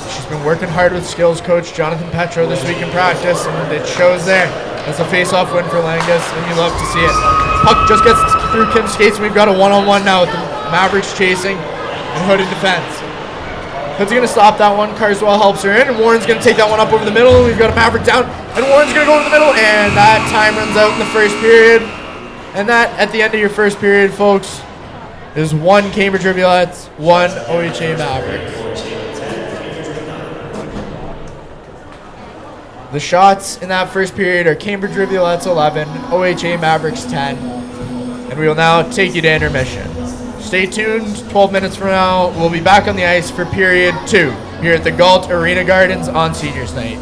She's been working hard with skills coach Jonathan Petro this week in practice, and it shows there. That's a face-off win for Langus, and you love to see it. Puck just gets through Kim's skates, and we've got a one-on-one now with the Mavericks chasing and Hood in defense. Hood's going to stop that one. Carswell helps her in, and Warren's going to take that one up over the middle. We've got a Maverick down, and Warren's going to go over the middle, and that time runs out in the first period. And that, at the end of your first period, folks, is 1 Cambridge Rivulettes, 1 OHA Mavericks. The shots in that first period are Cambridge Rivulettes 11, OHA Mavericks 10, and we will now take you to intermission. Stay tuned, 12 minutes from now, we'll be back on the ice for period 2 here at the Galt Arena Gardens on Seniors Night.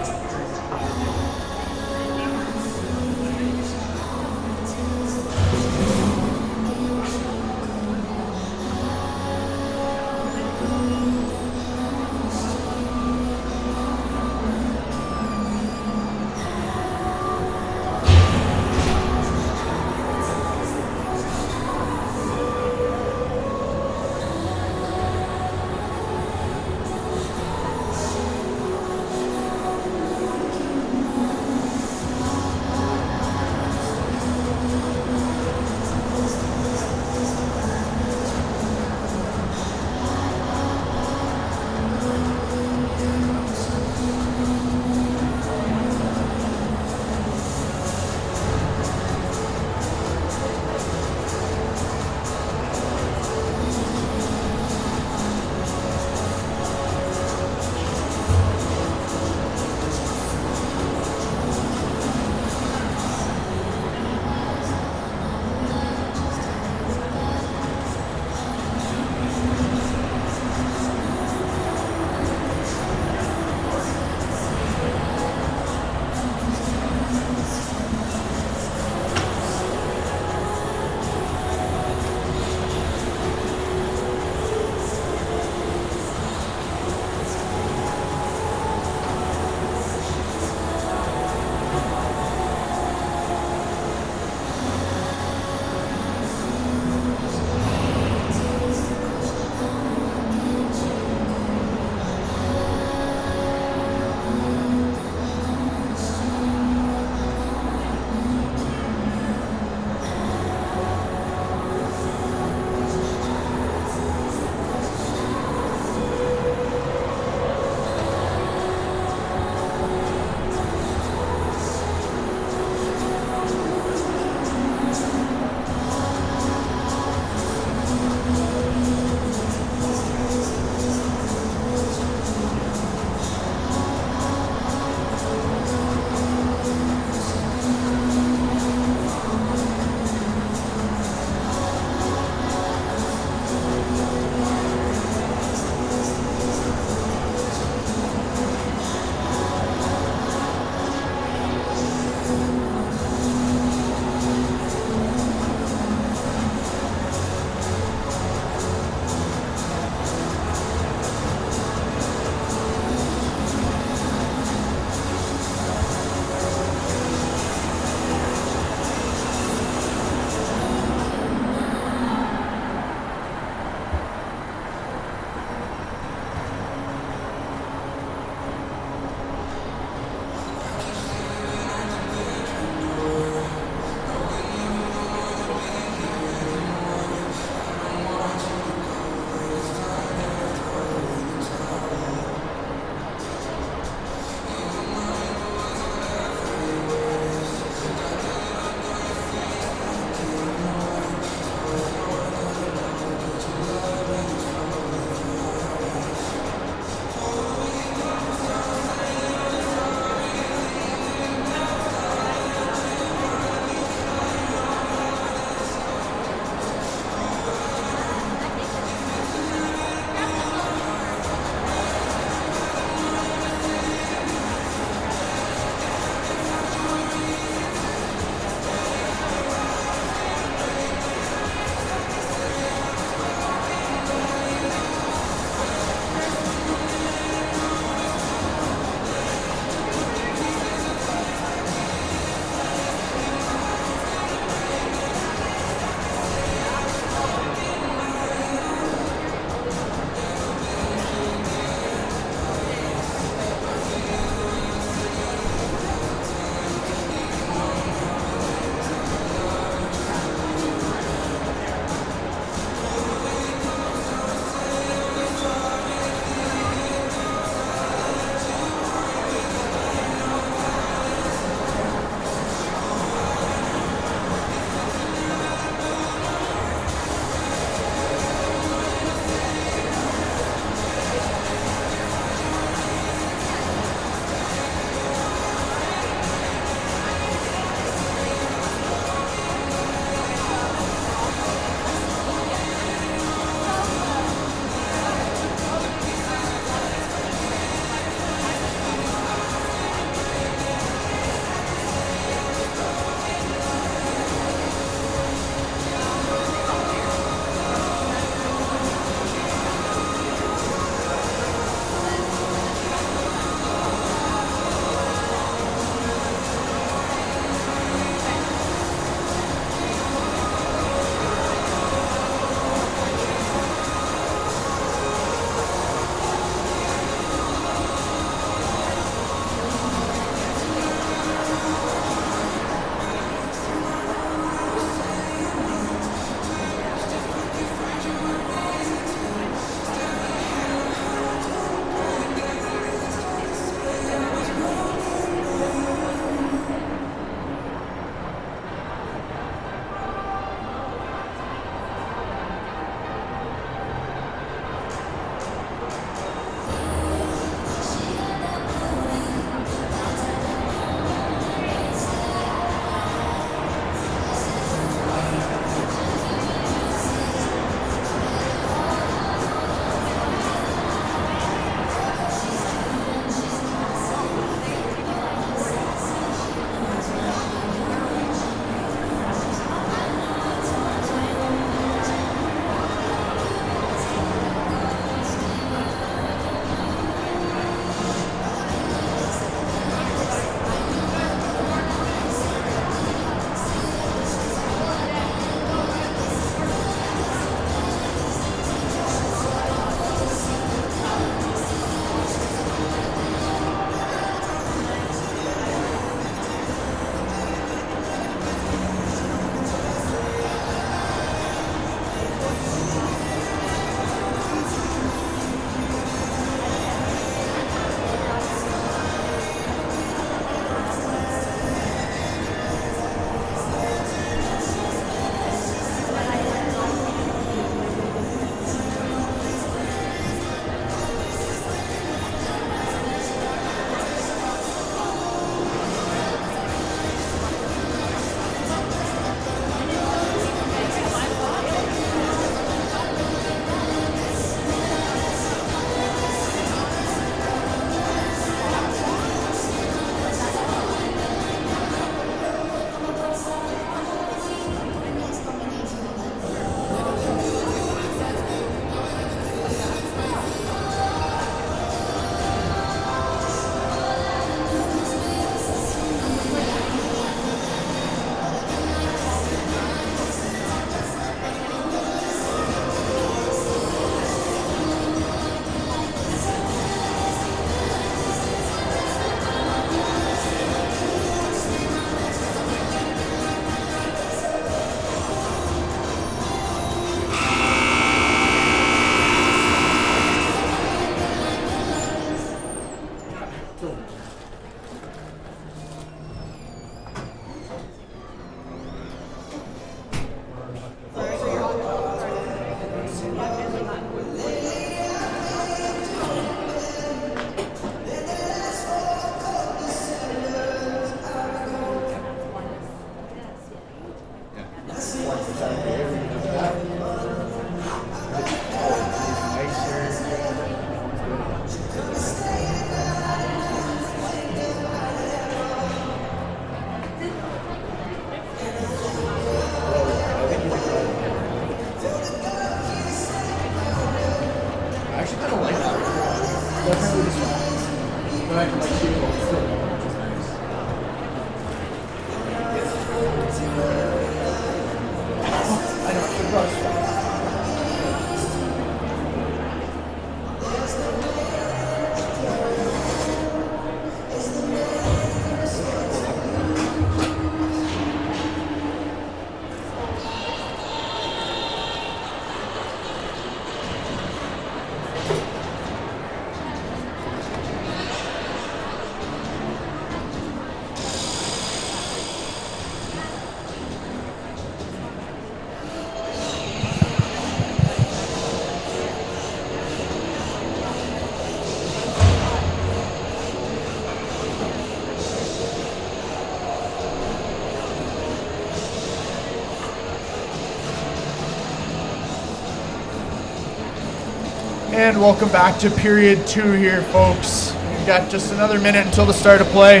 And welcome back to period 2 here, folks. We've got just another minute until the start of play.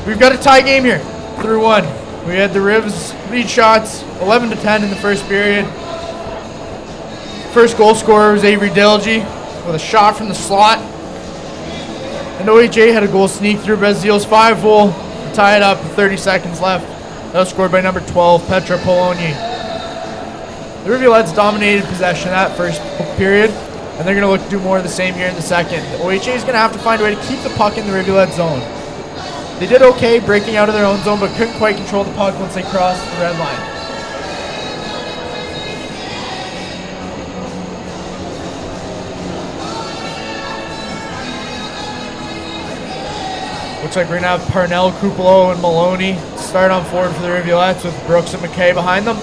We've got a tie game here, 3-1. We had the Rivs lead shots, 11-10 in the first period. First goal scorer was Avery Dilge with a shot from the slot. And OHA had a goal sneak through Brazil's 5-goal to tie it up with 30 seconds left. That was scored by number 12, Petra Poloni. The Rivulettes dominated possession that first period, and they're going to look to do more of the same here in the second. OHA is going to have to find a way to keep the puck in the Rivulet zone. They did okay breaking out of their own zone, but couldn't quite control the puck once they crossed the red line. Looks like we're going to have Parnell, Kupalo, and Maloney start on forward for the Rivulettes with Brooks and McKay behind them.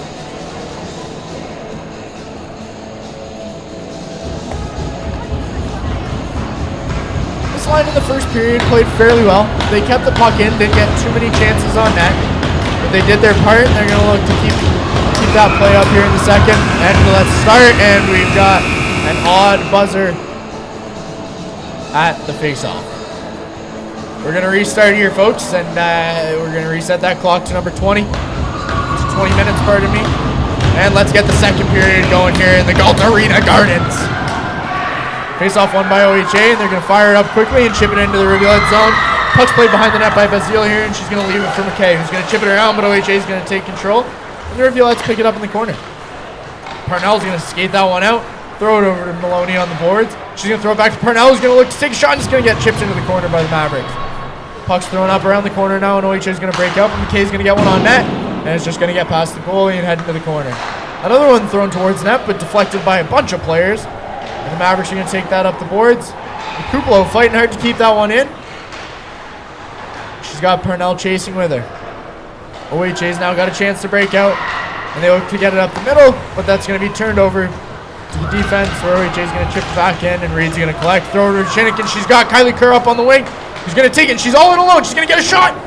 This line in the first period played fairly well. They kept the puck in, didn't get too many chances on net, but they did their part, and they're going to look to keep that play up here in the second. And let's start, and we've got an odd buzzer at the face-off. We're going to restart here, folks, and we're going to reset that clock to number 20. It's 20 minutes, pardon me. And let's get the second period going here in the Galt Arena Gardens. Face-off won by OHA, and they're going to fire it up quickly and chip it into the Rivulet zone. Puck's played behind the net by Basile here, and she's going to leave it for McKay, who's going to chip it around, but OHA is going to take control. And the Rivulettes pick it up in the corner. Parnell's going to skate that one out, throw it over to Maloney on the boards. She's going to throw it back to Parnell, who's going to look to take a shot, and it's going to get chipped into the corner by the Mavericks. Puck's thrown up around the corner now, and OHA is going to break up, and McKay's going to get one on net, and it's just going to get past the goalie and head into the corner. Another one thrown towards net, but deflected by a bunch of players. And the Mavericks are going to take that up the boards. And Kupalo fighting hard to keep that one in. She's got Parnell chasing with her. OHA's now got a chance to break out, and they look to get it up the middle, but that's going to be turned over to the defense, where OHA's going to chip it back in, and Reed's going to collect, throw it to Chinnick, and she's got Kylie Kerr up on the wing. She's going to take it, and she's all in alone. She's going to get a shot,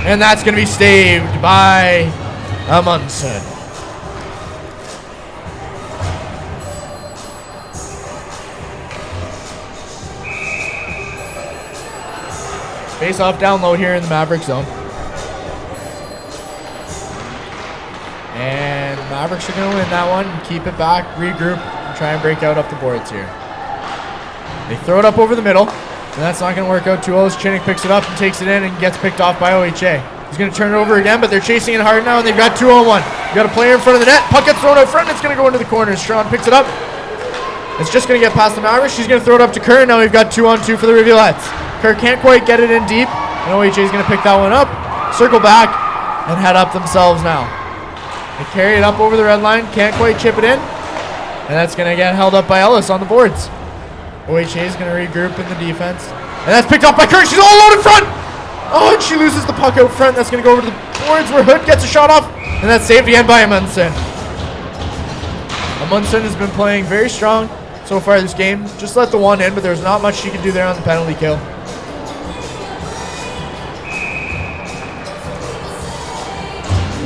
and that's going to be staved by Amundsen. Face-off down low here in the Mavericks zone. And the Mavericks are going to win that one, keep it back, regroup, and try and break out up the boards here. They throw it up over the middle, and that's not going to work out too well as Chinnick picks it up and takes it in and gets picked off by OHA. He's going to turn it over again, but they're chasing it hard now, and they've got 2-on-1. You got a player in front of the net, puck gets thrown out front, and it's going to go into the corner. Strawn picks it up. It's just going to get past the Mavericks. She's going to throw it up to Kerr, and now we've got 2-on-2 for the Rivulettes. Kerr can't quite get it in deep, and OHA is going to pick that one up, circle back, and head up themselves now. They carry it up over the red line, can't quite chip it in, and that's going to get held up by Ellis on the boards. OHA is going to regroup in the defense, and that's picked up by Kerr. She's all alone in front! Oh, and she loses the puck out front. That's going to go over to the boards where Hood gets a shot off, and that's saved again by Amundsen. Amundsen has been playing very strong so far this game. Just let the one in, but there's not much she can do there on the penalty kill.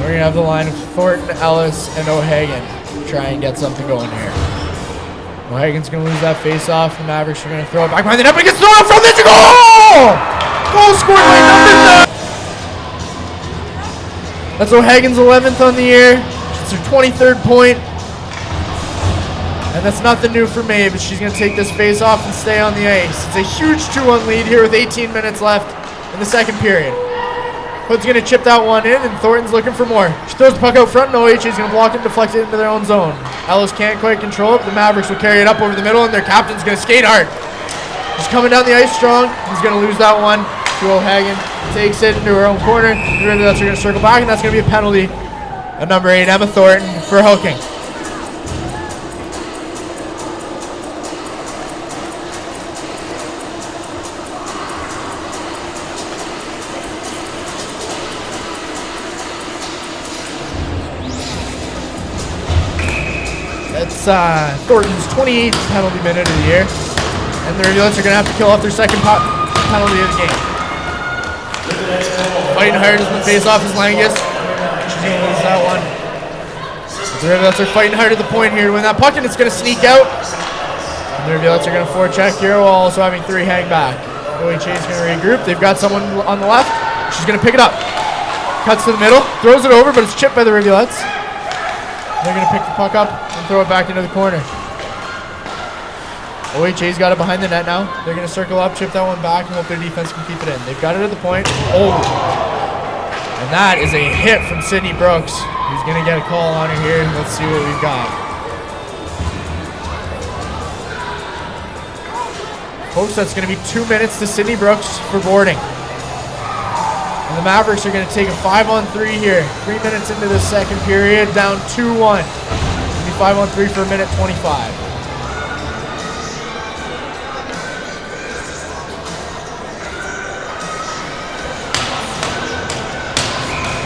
We're going to have the line of Thornton, Ellis, and O'Hagan to try and get something going here. O'Hagan's going to lose that face-off. The Mavericks are going to throw it back behind the net, but it gets thrown up from the goal! Goal scored by number 9! That's O'Hagan's 11th on the year. It's her 23rd point. And And that's nothing new for Maeve, but she's going to take this face off and stay on the ice. It's a huge 2-1 lead here with 18 minutes left in the second period. Hood's going to chip that one in, and Thornton's looking for more. She throws the puck out front, and OHA is going to block it and deflect it into their own zone. Ellis can't quite control it, but the Mavericks will carry it up over the middle, and their captain's going to skate hard. He's coming down the ice strong. He's going to lose that one to O'Hagan. Takes it into her own corner. The Rivulettes are going to circle back, and that's going to be a penalty at number 8, Emma Thornton, for hooking. That's Thornton's 28th penalty minute of the year. And the Rivulettes are going to have to kill off their second penalty of the game. Fighting hard as the face-off is Langus. She's going to lose that one. The Rivulettes are fighting hard at the point here to win that puck, and it's going to sneak out. And the Rivulettes are going to forecheck here while also having 3 hang back. OHA is going to regroup. They've got someone on the left. She's going to pick it up. Cuts to the middle. Throws it over, but it's chipped by the Rivulettes. They're going to pick the puck up and throw it back into the corner. OHA's got it behind the net now. They're going to circle up, chip that one back, and hope their defense can keep it in. They've got it at the point. Oh! And that is a hit from Sydney Brooks, who's going to get a call on her here. Let's see what we've got. Folks, that's going to be 2 minutes to Sydney Brooks for boarding. And the Mavericks are going to take a 5-on-3 here. 3 minutes into the second period, down 2-1. It's going to be 5-on-3 for a minute 25.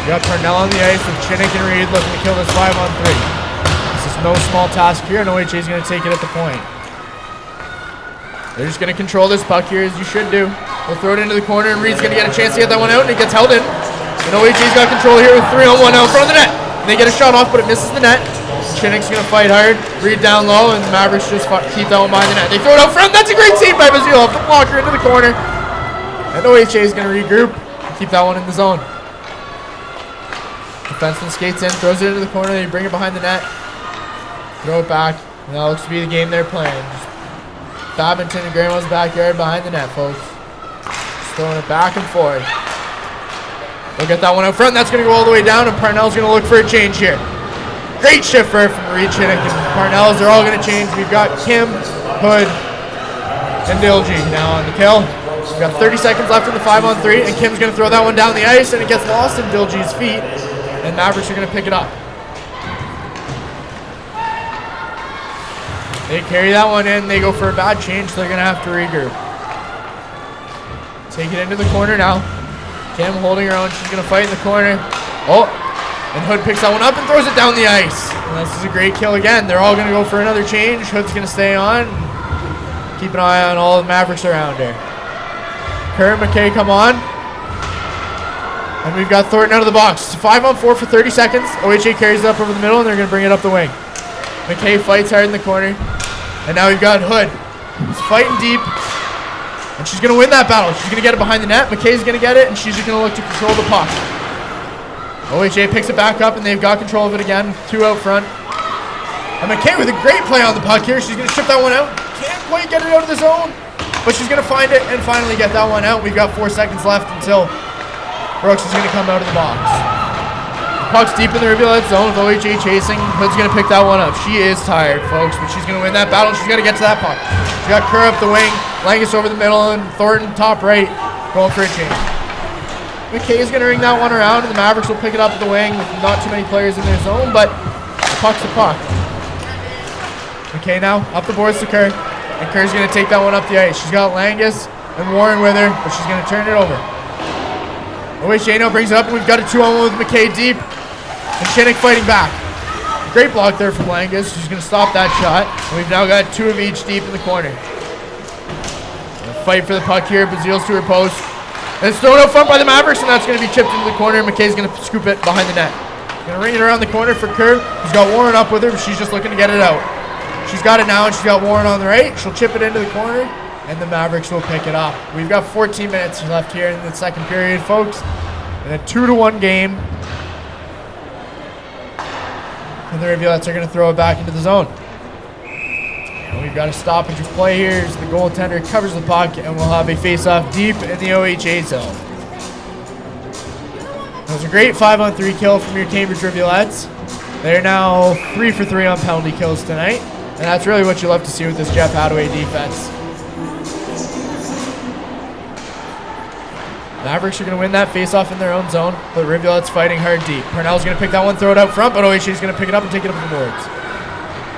We got Parnell on the ice with Chinnick and Reed looking to kill this 5-on-3. This is no small task here, and OHA is going to take it at the point. They're just going to control this puck here, as you should do. They'll throw it into the corner, and Reed's going to get a chance to get that one out, and it gets held in. And OHA's got control here with 3-on-1 out in front of the net. And they get a shot off, but it misses the net. Chinnick's going to fight hard. Reed down low, and the Mavericks just keep that one behind the net. They throw it out front. That's a great save by Bazilov. The blocker into the corner. And OHA is going to regroup and keep that one in the zone. Defenseman skates in, throws it into the corner, they bring it behind the net, throw it back, and that looks to be the game they're playing. Just Babington and Grandma's backyard behind the net, folks. Just throwing it back and forth. They'll get that one out front, and that's going to go all the way down, and Parnell's going to look for a change here. Great shift for Reed, Chinnick, and Parnell's. They're all going to change. We've got Kim, Hood, and Dilgy now on the kill. We've got 30 seconds left in the 5-on-3, and Kim's going to throw that one down the ice, and it gets lost in Dilgy's feet. And Mavericks are going to pick it up. They carry that one in. They go for a bad change, so they're going to have to regroup. Take it into the corner now. Kim holding her own. She's going to fight in the corner. Oh, and Hood picks that one up and throws it down the ice. And this is a great kill again. They're all going to go for another change. Hood's going to stay on. Keep an eye on all the Mavericks around her. Kerr and McKay come on. And we've got Thornton out of the box. It's 5-on-4 for 30 seconds. OHA carries it up over the middle, and they're going to bring it up the wing. McKay fights hard in the corner. And now we've got Hood. He's fighting deep. And she's going to win that battle. She's going to get it behind the net. McKay's going to get it, and she's just going to look to control the puck. OHA picks it back up, and they've got control of it again. 2 out front. And McKay with a great play on the puck here. She's going to chip that one out. Can't quite get it out of the zone. But she's going to find it and finally get that one out. We've got 4 seconds left until Brooks is going to come out of the box. The puck's deep in the Rivulettes zone with OHA chasing. Hood's going to pick that one up. She is tired, folks, but she's going to win that battle. She's going to get to that puck. She's got Kerr up the wing, Langus over the middle, and Thornton top right going for a change. McKay is going to ring that one around, and the Mavericks will pick it up at the wing with not too many players in their zone, but the puck's a puck. McKay now up the boards to Kerr, and Kerr's going to take that one up the ice. She's got Langus and Warren with her, but she's going to turn it over. OHA now brings it up, and we've got a 2-on-1 with McKay deep. And Chinnick fighting back. Great block there from Langus. She's going to stop that shot. And we've now got 2 of each deep in the corner. Fight for the puck here. Bazille's to her post. And it's thrown out front by the Mavericks, and that's going to be chipped into the corner. McKay's going to scoop it behind the net. Going to ring it around the corner for Kerr. He's got Warren up with her, but she's just looking to get it out. She's got it now, and she's got Warren on the right. She'll chip it into the corner, and the Mavericks will pick it up. We've got 14 minutes left here in the second period, folks. And a 2-1 game. And the Rivulettes are going to throw it back into the zone. And we've got a stoppage of play here as the goaltender covers the puck, and we'll have a face-off deep in the OHA zone. That was a great 5-on-3 kill from your Cambridge Rivulettes. They're now 3 for 3 on penalty kills tonight, and that's really what you love to see with this Jeff Hadaway defense. Mavericks are going to win that face-off in their own zone, but Rivulet's fighting hard deep. Parnell's going to pick that one, throw it out front, but OHA is going to pick it up and take it up the boards.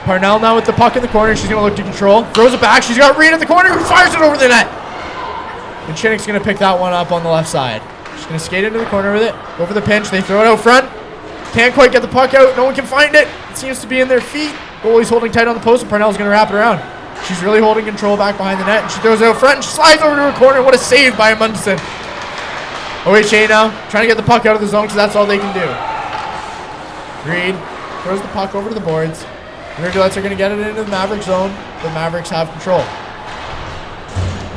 Parnell now with the puck in the corner. She's going to look to control. Throws it back. She's got Reed in the corner who fires it over the net. And Chinnick's going to pick that one up on the left side. She's going to skate into the corner with it. Go for the pinch. They throw it out front. Can't quite get the puck out. No one can find it. It seems to be in their feet. Goalie's holding tight on the post, and Parnell's going to wrap it around. She's really holding control back behind the net, and she throws it out front, and she slides over to her corner. What a save by Munson. OHA now trying to get the puck out of the zone because that's all they can do. Reed throws the puck over to the boards. The Rivulettes are going to get it into the Mavericks zone. The Mavericks have control.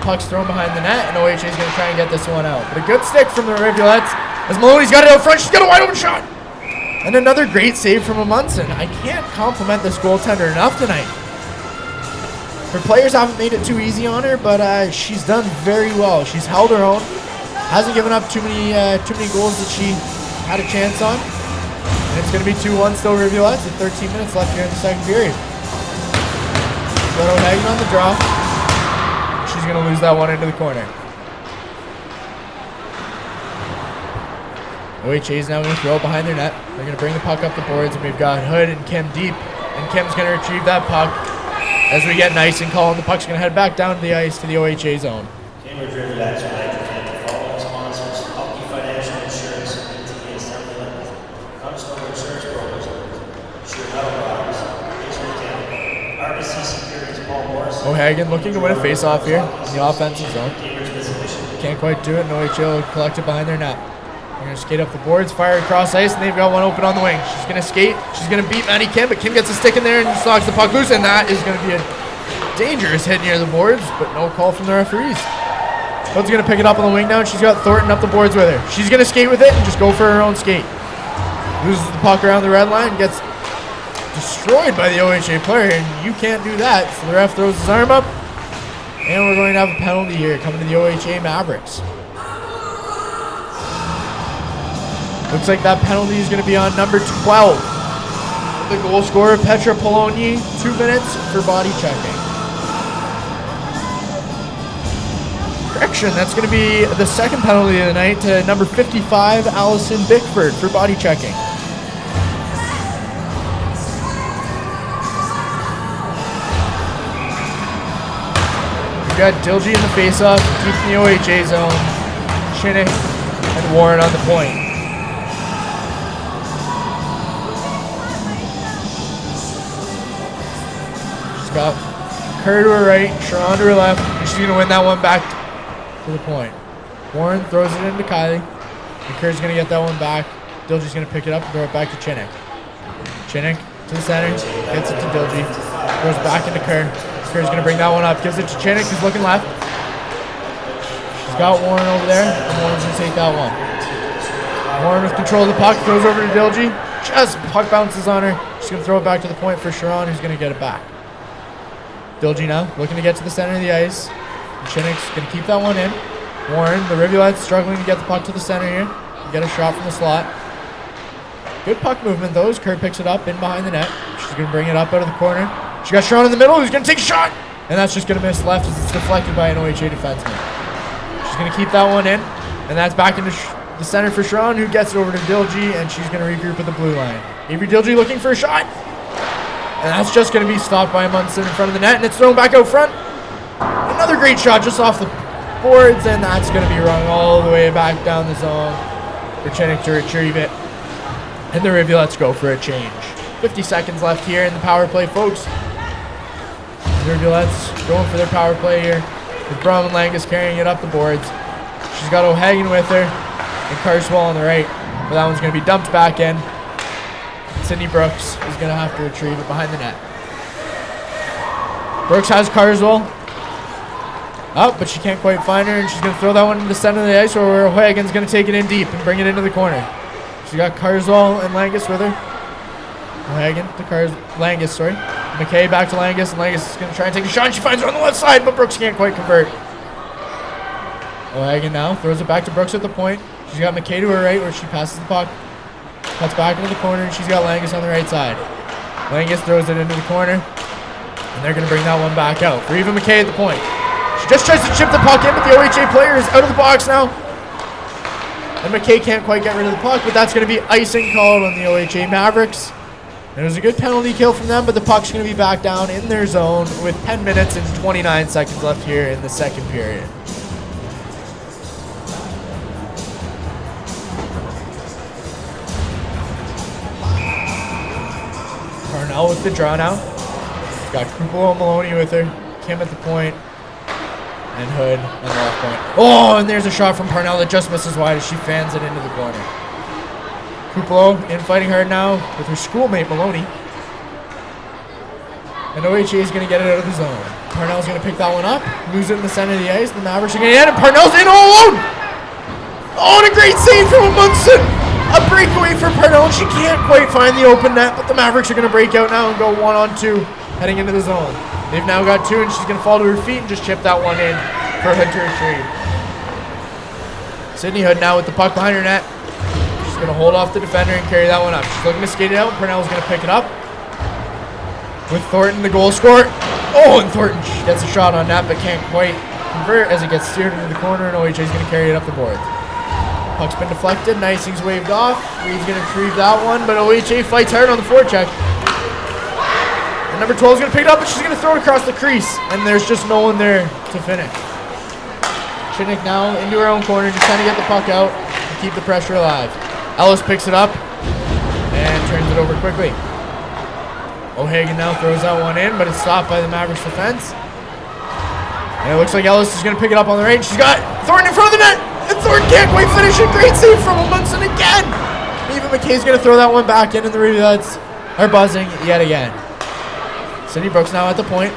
Puck's thrown behind the net, and OHA is going to try and get this one out. But a good stick from the Rivulettes as Maloney's got it out front. She's got a wide open shot. And another great save from a Munson. I can't compliment this goaltender enough tonight. Her players haven't made it too easy on her, but she's done very well. She's held her own. Hasn't given up too many goals that she had a chance on. And it's going to be 2-1 still Rivulettes with 13 minutes left here in the second period. Got O'Hagan on the draw. She's going to lose that one into the corner. OHA is now going to throw it behind their net. They're going to bring the puck up the boards, and we've got Hood and Kim deep. And Kim's going to retrieve that puck as we get nice and calm. The puck's going to head back down to the ice to the OHA zone. Cambridge Rivulettes would like to thank the following sponsors: Healthy Financial Insurance, BTA Assembly Limited, Constable Insurance Brokers Limited, Sure Metal Products, Ace Mechanical, RBC Securities, Paul Morris. O'Hagan looking to win a face-off here in the offensive zone. Cambridge Mitsubishi. Can't quite do it, and OHA will collect it behind their net. They're going to skate up the boards, fire across ice, and they've got one open on the wing. She's going to skate. She's going to beat Maddie Kim, but Kim gets a stick in there and just knocks the puck loose, and that is going to be a dangerous hit near the boards, but no call from the referees. Hood's going to pick it up on the wing now, and she's got Thornton up the boards with her. She's going to skate with it and just go for her own skate. Loses the puck around the red line, gets destroyed by the OHA player, and you can't do that. So the ref throws his arm up, and we're going to have a penalty here coming to the OHA Mavericks. Looks like that penalty is going to be on number 12. The goal scorer, Petra Poloni, 2 minutes for body checking. Correction, that's going to be the second penalty of the night to number 55, Allison Bickford, for body checking. We've got Dilgy in the faceoff, deep in the OHA zone, Chinnick and Warren on the point. Got Kerr to her right, Sharon to her left, and she's going to win that one back to the point. Warren throws it into Kylie, and Kerr's going to get that one back. Dilgy's going to pick it up and throw it back to Chinnick. Chinnick to the center, gets it to Dilgy, throws back into Kerr. Kerr's going to bring that one up, gives it to Chinnick, who's looking left. She's got Warren over there, and Warren's going to take that one. Warren with control of the puck, throws over to Dilgy. Just puck bounces on her. She's going to throw it back to the point for Sharon, who's going to get it back. Dilgy now, looking to get to the center of the ice. Chinnick's going to keep that one in. Warren, the Rivulettes, struggling to get the puck to the center here. Get a shot from the slot. Good puck movement, though, as Kerr picks it up in behind the net. She's going to bring it up out of the corner. She got Sharon in the middle, who's going to take a shot! And that's just going to miss left as it's deflected by an OHA defenseman. She's going to keep that one in. And that's back into the center for Sharon, who gets it over to Dilgy, and she's going to regroup at the blue line. Avery Dilgy looking for a shot. And that's just going to be stopped by Munson in front of the net, and it's thrown back out front. Another great shot just off the boards, and that's going to be rung all the way back down the zone for Chinnick to retrieve it. And the Rivulettes go for a change. 50 seconds left here in the power play, folks. The Rivulettes going for their power play here, with Brom and Langus carrying it up the boards. She's got O'Hagan with her, and Carswell on the right, but that one's going to be dumped back in. Sydney Brooks is going to have to retrieve it behind the net. Brooks has Carswell up, but she can't quite find her, and she's going to throw that one in the center of the ice, where O'Hagan's going to take it in deep and bring it into the corner. She's got Carswell and Langus with her. O'Hagan to Langus, sorry. McKay back to Langus, and Langus is going to try and take a shot. And she finds her on the left side, but Brooks can't quite convert. O'Hagan now throws it back to Brooks at the point. She's got McKay to her right where she passes the puck. Cuts back into the corner, and she's got Langus on the right side. Langus throws it into the corner, and they're going to bring that one back out for Eva McKay at the point. She just tries to chip the puck in, but the OHA player is out of the box now. And McKay can't quite get rid of the puck, but that's going to be icing called on the OHA Mavericks. It was a good penalty kill from them, but the puck's going to be back down in their zone with 10 minutes and 29 seconds left here in the second period. Parnell with the draw now. She's got Kupalo and Maloney with her. Kim at the point. And Hood on the left point. Oh, and there's a shot from Parnell that just misses wide as she fans it into the corner. Kupalo in fighting hard now with her schoolmate Maloney. And OHA is going to get it out of the zone. Parnell's going to pick that one up, lose it in the center of the ice. The Mavericks are going to get it, and Parnell's in all alone! Oh, and a great save from Munson! A breakaway for Parnell, and she can't quite find the open net, but the Mavericks are going to break out now and go 1-on-2, heading into the zone. They've now got two, and she's going to fall to her feet and just chip that one in for Hood to retrieve. Sydney Hood now with the puck behind her net. She's going to hold off the defender and carry that one up. She's looking to skate it out. Parnell's going to pick it up. With Thornton, the goal scorer. Oh, and Thornton gets a shot on net, but can't quite convert as it gets steered into the corner, and OHA is going to carry it up the board. Puck's been deflected, and icing's waved off. Reed's going to retrieve that one, but OHA fights hard on the forecheck. And number 12 is going to pick it up, and she's going to throw it across the crease, and there's just no one there to finish. Chinnick now into her own corner, just trying to get the puck out and keep the pressure alive. Ellis picks it up and turns it over quickly. O'Hagan now throws that one in, but it's stopped by the Mavericks defense. And it looks like Ellis is going to pick it up on the right. She's got Thornton in front of the net, and Thornton can't quite finish it. Great save from Munson again. Eva McKay's going to throw that one back in, and the Rivulettes are buzzing yet again. Cindy Brooks now at the point.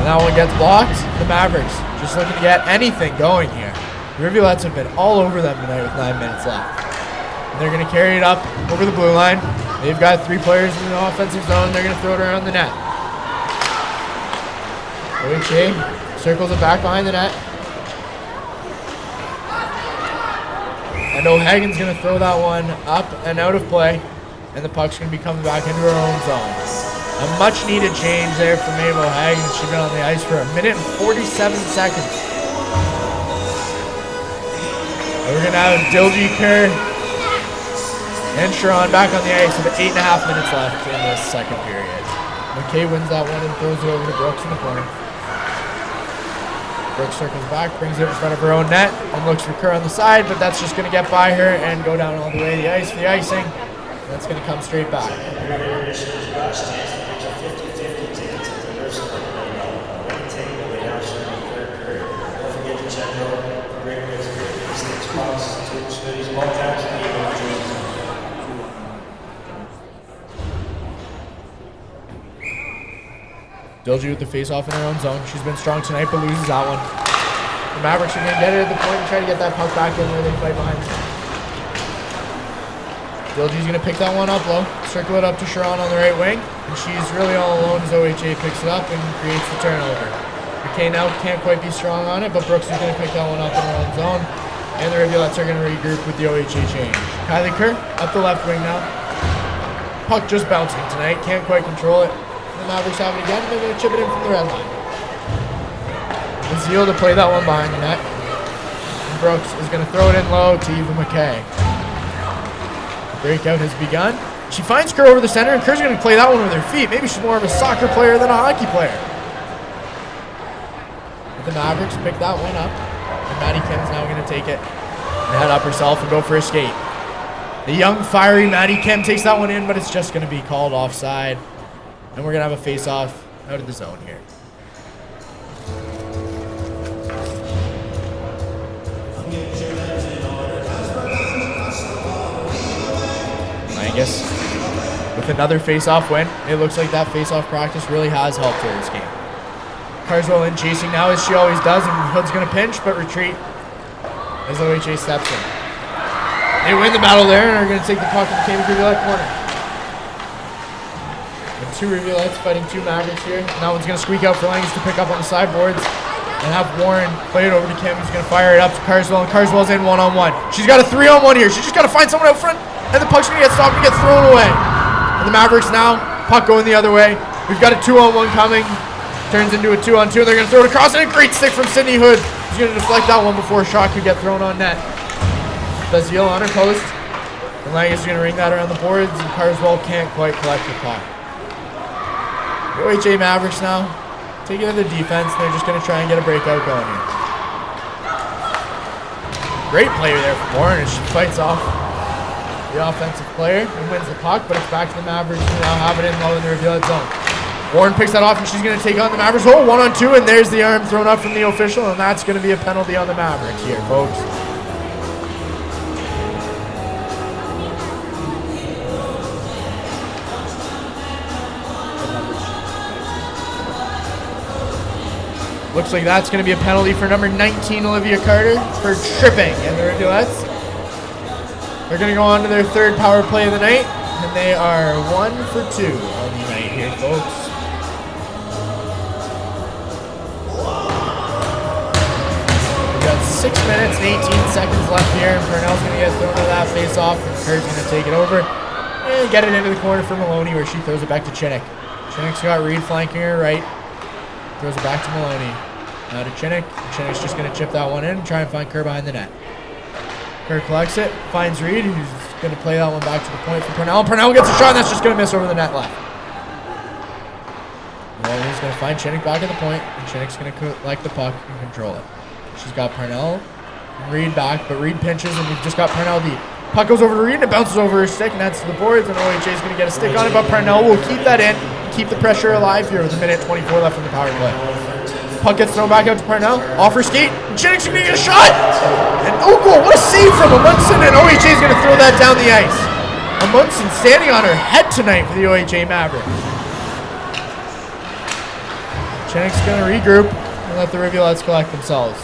And that one gets blocked. The Mavericks just looking to get anything going here. The Rivulettes have been all over them tonight with 9 minutes left. And they're going to carry it up over the blue line. They've got three players in the offensive zone. They're going to throw it around the net. OHA circles it back behind the net. And O'Hagan's going to throw that one up and out of play. And the puck's going to be coming back into her own zone. A much needed change there for Maeve O'Hagan. She's been on the ice for 1 minute and 47 seconds. And we're going to have Dilgy Kerr and Sharon back on the ice with 8.5 minutes left in this second period. McKay wins that one and throws it over to Brooks in the corner. Brooks circles back, brings it in front of her own net, and looks for Kerr on the side, but that's just going to get by her and go down all the way to the ice for the icing. That's going to come straight back. Dilgy with the face-off in her own zone. She's been strong tonight, but loses that one. The Mavericks are going to get it at the point and try to get that puck back in where they fight behind the net. Dilgy's going to pick that one up low, circle it up to Sharon on the right wing, and she's really all alone as OHA picks it up and creates the turnover. McKay now can't quite be strong on it, but Brooks is going to pick that one up in her own zone, and the Rivulettes are going to regroup with the OHA change. Kylie Kerr up the left wing now. Puck just bouncing tonight, can't quite control it. The Mavericks have it again, they're going to chip it in from the red line. Zeal to play that one behind the net. And Brooks is going to throw it in low to Eva McKay. The breakout has begun. She finds Kerr over the center, and Kerr's going to play that one with her feet. Maybe she's more of a soccer player than a hockey player. But the Mavericks pick that one up, and Maddie Kim's now going to take it and head up herself and go for a skate. The young, fiery Maddie Kim takes that one in, but it's just going to be called offside. And we're going to have a face-off out of the zone here. Angus with another face-off win. It looks like that face-off practice really has helped her this game. Carswell in chasing now as she always does, and Hood's going to pinch but retreat as OHA steps in. They win the battle there and are going to take the puck in the Cambridge Rivulette corner. two Rivulettes fighting two Mavericks here. And that one's going to squeak out for Langus to pick up on the sideboards. And have Warren play it over to Kim, who's going to fire it up to Carswell. And Carswell's in one-on-one. She's got a 3-on-1 here. She's just got to find someone out front. And the puck's going to get stopped and get thrown away. And the Mavericks now, puck going the other way. We've got a 2-on-1 coming. Turns into a 2-on-2. And they're going to throw it across. And a great stick from Sydney Hood. She's going to deflect that one before a shot could get thrown on net. Bazile on her post. And Langus is going to ring that around the boards. And Carswell can't quite collect the puck. The OHA Mavericks now taking to the defense. They're just going to try and get a breakout going here. Great player there from Warren as she fights off the offensive player and wins the puck, but it's back to the Mavericks who now have it in low in the Rivulet zone. Warren picks that off and she's going to take on the Mavericks. Oh, 1-on-2, and there's the arm thrown up from the official, and that's going to be a penalty on the Mavericks here, folks. Looks like that's going to be a penalty for number 19, Olivia Carter, for tripping. And the Rivulettes, they're going to go on to their third power play of the night. And they are 1 for 2 on the night here, folks. We've got 6 minutes and 18 seconds left here. And Purnell's going to get thrown to that face-off. And Kurt's going to take it over and get it into the corner for Maloney, where she throws it back to Chinnick. Chinnick's got Reed flanking her right. Throws it back to Maloney. Now to Chinnick. Chinnick's just going to chip that one in and try and find Kerr behind the net. Kerr collects it, finds Reed, who's going to play that one back to the point for Purnell. Purnell gets a shot, and that's just going to miss over the net left. Maloney's going to find Chinnick back at the point, and Chinnick's going to collect the puck and control it. She's got Purnell and Reed back, but Reed pinches, and we've just got Purnell deep. Puck goes over to Reed, and it bounces over her stick, and that's to the boards, and OHA is going to get a stick on it, but Purnell will keep that in. Keep the pressure alive here with a minute 24 left in the power play. Puck gets thrown back out to Purnell. Off her skate. Chinnick's going to get a shot. And oh, goal. What a save from Amundsen. And OHA is going to throw that down the ice. Amundsen standing on her head tonight for the OHA Mavericks. Chinnick's going to regroup and let the Rivulettes collect themselves.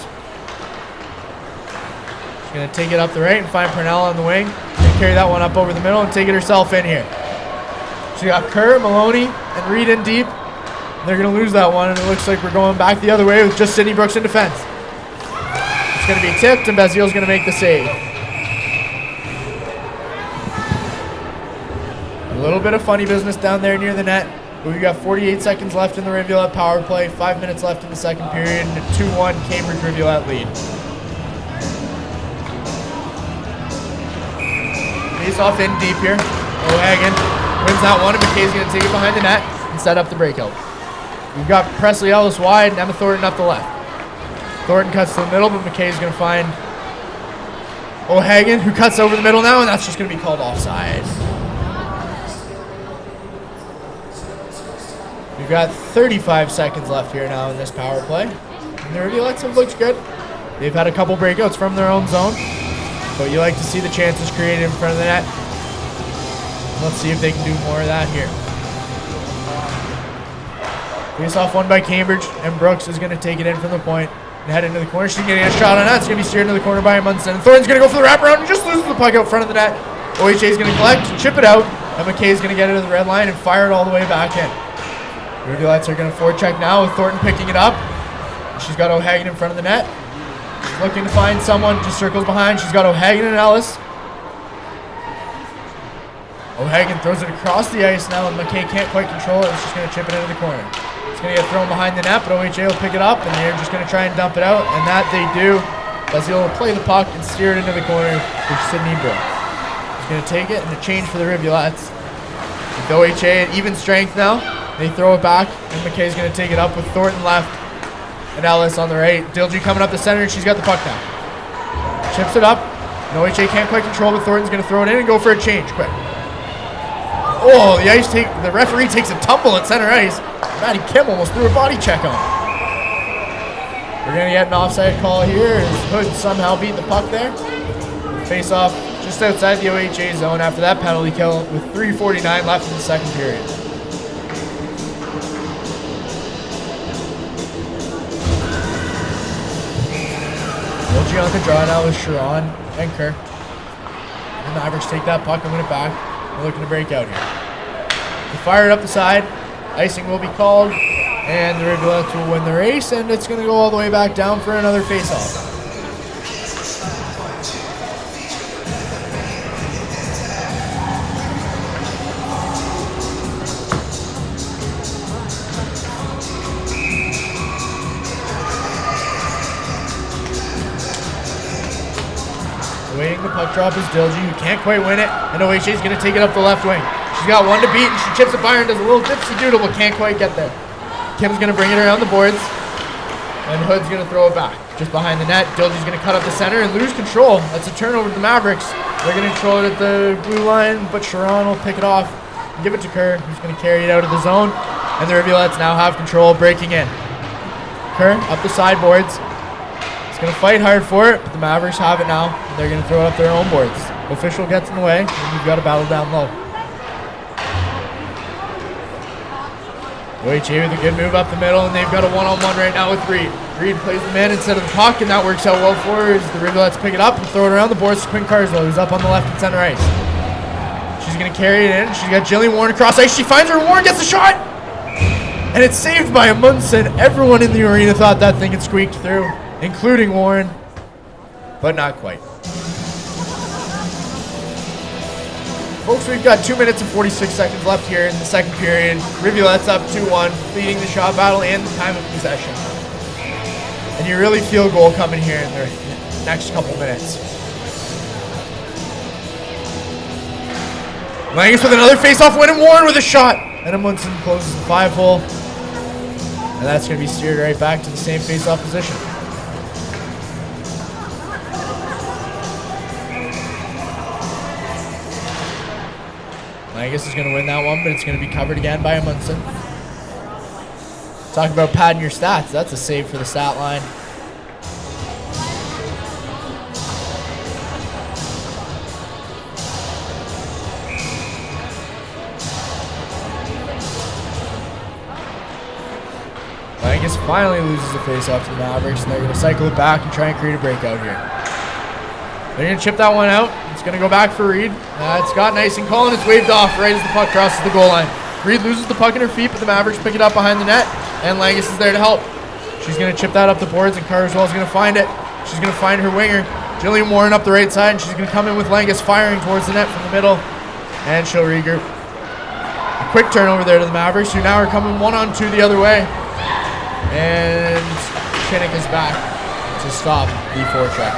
She's going to take it up the right and find Purnell on the wing. And carry that one up over the middle and take it herself in here. She got Kerr, Maloney, and Reed in deep. They're going to lose that one, and it looks like we're going back the other way with just Sydney Brooks in defense. It's going to be tipped, and Bazile's going to make the save. A little bit of funny business down there near the net, but we've got 48 seconds left in the Rivulet power play, 5 minutes left in the second period, and a 2-1 Cambridge Rivulet lead. Face off in deep here. O'Hagan wins that one, and McKay's going to take it behind the net and set up the breakout. We've got Presley Ellis wide and Emma Thornton up the left. Thornton cuts to the middle, but McKay's going to find O'Hagan, who cuts over the middle now, and that's just going to be called offside. We've got 35 seconds left here now in this power play. And the Rivulettes have looked good. They've had a couple breakouts from their own zone, but you like to see the chances created in front of the net. Let's see if they can do more of that here. Face off one by Cambridge, and Brooks is going to take it in from the point and head into the corner. She's getting a shot on that. It's going to be steered into the corner by Amundsen. And Thornton's going to go for the wraparound and just loses the puck out front of the net. OHA is going to collect, chip it out, and McKay is going to get it to the red line and fire it all the way back in. The Rivulettes are going to forecheck now with Thornton picking it up. She's got O'Hagan in front of the net. She's looking to find someone, just circles behind. She's got O'Hagan and Ellis. O'Hagan throws it across the ice now, and McKay can't quite control it. It's just going to chip it into the corner. It's going to get thrown behind the net, but OHA will pick it up, and they're just going to try and dump it out, and that they do. Bazile will play the puck and steer it into the corner for Sydney Brooks. He's going to take it, and a change for the Rivulettes. With OHA at even strength now, they throw it back, and McKay's going to take it up with Thornton left and Ellis on the right. Dilgy coming up the center, and she's got the puck now. Chips it up, and OHA can't quite control, but Thornton's going to throw it in and go for a change quick. Oh, the referee takes a tumble at center ice. Maddie Kim almost threw a body check on. We're going to get an offside call here as Hood somehow beat the puck there. Face off just outside the OHA zone after that penalty kill with 3:49 left in the second period. Dilgy on the draw now with Sharon and Kerr. And the Mavericks take that puck and win it back. They're looking to break out here. They fire it up the side. Icing will be called, and the Rivulettes will win the race, and it's going to go all the way back down for another face-off. Waiting the puck drop is Dilgy, who can't quite win it, and OHA is going to take it up the left wing. She's got one to beat, and she chips it by her and does a little dipsy-doodle, but can't quite get there. Kim's going to bring it around the boards, and Hood's going to throw it back. Just behind the net, Dilgy's going to cut up the center and lose control. That's a turnover to the Mavericks. They're going to control it at the blue line, but Sharon will pick it off and give it to Kerr, who's going to carry it out of the zone, and the Rivulettes now have control, breaking in. Kerr up the sideboards. Going to fight hard for it, but the Mavericks have it now. And they're going to throw it up their own boards. Official gets in the way, and you've got to battle down low. OHA with a good move up the middle, and they've got a one-on-one right now with Reed. Reed plays the man instead of the puck, and that works out well for her as the Rivulettes pick it up and throw it around the boards to Quinn Carswell, who's up on the left and center ice. She's going to carry it in. She's got Jillian Warren across ice. She finds her. Warren gets the shot, and it's saved by Amundsen. Everyone in the arena thought that thing had squeaked through, including Warren, but not quite. Folks, we've got 2 minutes and 46 seconds left here in the second period. Rivulettes up 2-1, leading the shot battle and the time of possession. And you really feel a goal coming here in the next couple minutes. Langus with another face-off win, and Warren with a shot. And Amundsen closes the 5-hole. And that's going to be steered right back to the same face-off position. Langus is going to win that one, but it's going to be covered again by Amundsen. Talk about padding your stats. That's a save for the stat line. Langus finally loses the face-off to the Mavericks, and they're going to cycle it back and try and create a breakout here. They're going to chip that one out. It's going to go back for Reed. It's got nice and calling. It's waved off right as the puck crosses the goal line. Reed loses the puck in her feet, but the Mavericks pick it up behind the net, and Langus is there to help. She's going to chip that up the boards, and Carswell's going to find it. She's going to find her winger, Jillian Warren, up the right side, and she's going to come in with Langus firing towards the net from the middle, and she'll regroup. A quick turnover there to the Mavericks, who now are coming 1-on-2 the other way, and Kinnick is back to stop the forecheck.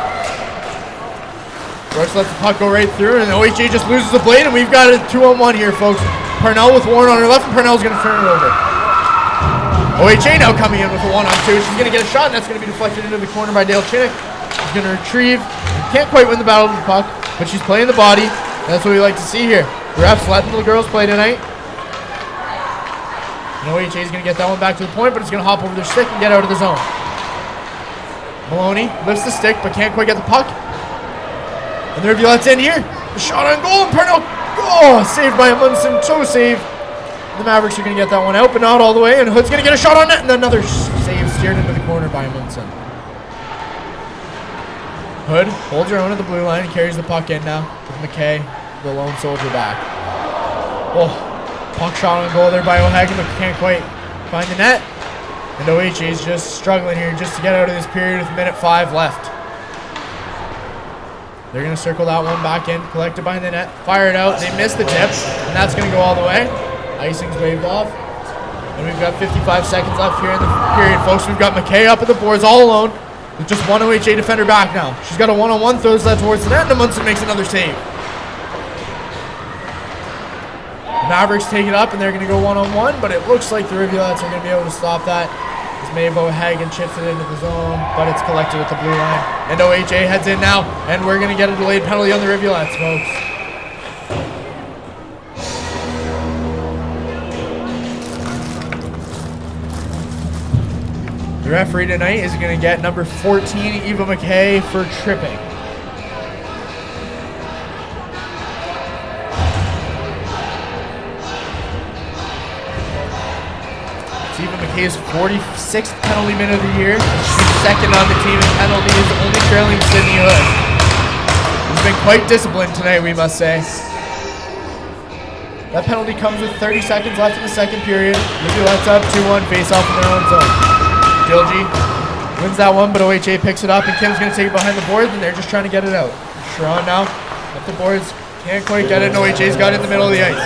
Brooks lets the puck go right through, and OHA just loses the blade, and we've got a 2-on-1 here, folks. Parnell with Warren on her left, and Parnell's going to turn it over. OHA now coming in with a 1-on-2. She's going to get a shot, and that's going to be deflected into the corner by Dale Chinnick. She's going to retrieve. Can't quite win the battle with the puck, but she's playing the body. That's what we like to see here. The refs letting the girls play tonight. And OHA is going to get that one back to the point, but it's going to hop over their stick and get out of the zone. Maloney lifts the stick, but can't quite get the puck. And the Rivulettes in here. The shot on goal, and Parnell, saved by Amundsen, toe save. The Mavericks are going to get that one out, but not all the way, and Hood's going to get a shot on net, and another save steered into the corner by Amundsen. Hood holds her own at the blue line and carries the puck in now with McKay, the lone soldier back. Puck shot on goal there by O'Hagan, but can't quite find the net. And OHA is just struggling here just to get out of this period with 1:05 left. They're going to circle that one back in, collect it behind the net, fire it out. They miss the tip, and that's going to go all the way. Icing's waved off. And we've got 55 seconds left here in the period, folks. We've got McKay up at the boards all alone with just one OHA defender back now. She's got a 1-on-1, throws that towards the net, and Amundsen makes another save. The Mavericks take it up, and they're going to go 1-on-1, but it looks like the Rivulettes are going to be able to stop that. Maeve O'Hagan chips it into the zone, but it's collected at the blue line. And OHA heads in now, and we're going to get a delayed penalty on the Rivulettes, folks. The referee tonight is going to get number 14, Eva McKay, for tripping. Eva McKay's 46th penalty minute of the year. She's second on the team in penalties, only trailing Sydney Hood. He's been quite disciplined tonight, we must say. That penalty comes with 30 seconds left in the second period. Rivulettes up 2-1, face off in their own zone. Gilgy wins that one, but OHA picks it up, and Kim's going to take it behind the boards, and they're just trying to get it out. Sharon now at the boards, can't quite get it, and OHA's got it in the middle of the ice.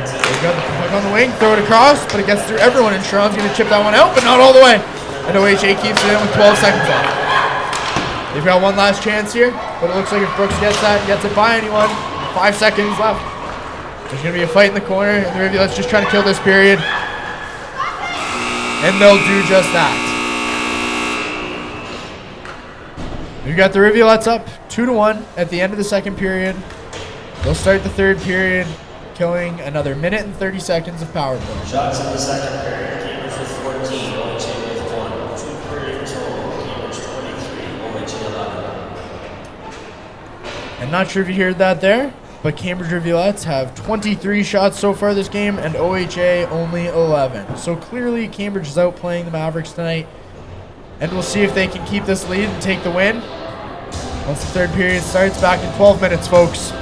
They've got the puck on the wing, throw it across, but it gets through everyone, and Sharon's going to chip that one out, but not all the way. And OHA keeps it in with 12 seconds left. They've got one last chance here, but it looks like if Brooks gets that, gets it by anyone, 5 seconds left. There's going to be a fight in the corner, and the Rivulettes just trying to kill this period. And they'll do just that. We've got the Rivulettes up 2-1 at the end of the second period. They'll start the third period, killing another minute and 30 seconds of power play. Shots in the second period. Cambridge with 14, OHA with 1. 2 period total. Cambridge 23, OHA 11. I'm not sure if you heard that there, but Cambridge Rivulettes have 23 shots so far this game, and OHA only 11. So clearly Cambridge is outplaying the Mavericks tonight, and we'll see if they can keep this lead and take the win once the third period starts, back in 12 minutes, folks.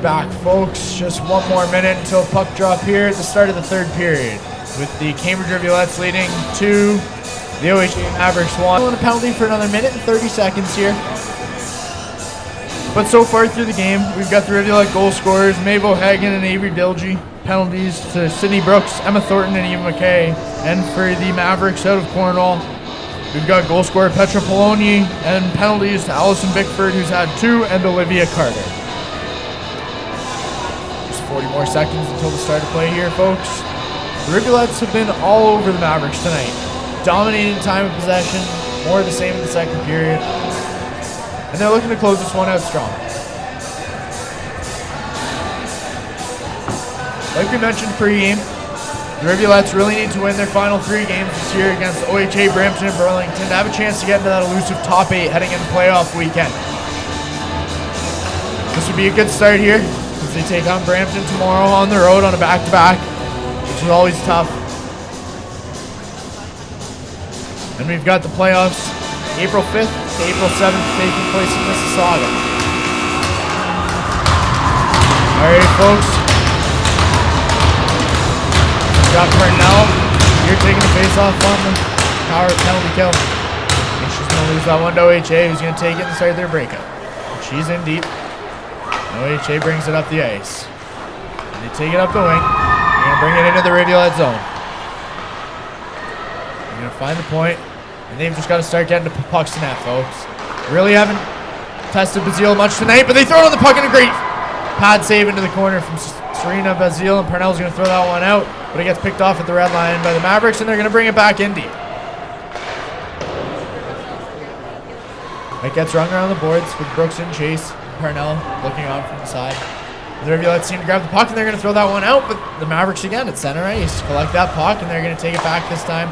back, folks. Just one more minute until puck drop here at the start of the third period, with the Cambridge Rivulettes leading 2, the OHA Mavericks 1. On a penalty for another minute and 30 seconds here. But so far through the game, we've got the Rivulette goal scorers, Maeve O'Hagan and Avery Dilge. Penalties to Sydney Brooks, Emma Thornton, and Eva McKay. And for the Mavericks out of Cornwall, we've got goal scorer Petra Poloni, and penalties to Allison Bickford, who's had 2, and Olivia Carter. Just 40 more seconds until the start of play here, folks. The Rivulettes have been all over the Mavericks tonight. Dominating time of possession, more of the same in the second period. And they're looking to close this one out strong. Like we mentioned pre-game, the Rivulettes really need to win their final 3 games this year against OHA, Brampton, and Burlington to have a chance to get into that elusive top 8 heading into playoff weekend. This would be a good start here as they take on Brampton tomorrow on the road on a back-to-back, which is always tough. And we've got the playoffs April 5th to April 7th taking place in Mississauga. Alright, folks. Got Parnell. You're taking the face-off on the power penalty kill. And she's going to lose that one to OHA, who's going to take it and start their breakup. And she's in deep. And OHA brings it up the ice. And they take it up the wing. They're going to bring it into the Rivulette zone. They're going to find the point. And they've just got to start getting the pucks to net, folks. Really haven't tested Bazile much tonight, but they throw it on the puck in a great pad save into the corner from Serena Bazile, and Parnell's going to throw that one out, but it gets picked off at the red line by the Mavericks, and they're going to bring it back in deep. It gets rung around the boards with Brooks in chase, Parnell looking on from the side. The Rivulettes seem to grab the puck, and they're going to throw that one out, but the Mavericks again at center ice collect that puck, and they're going to take it back this time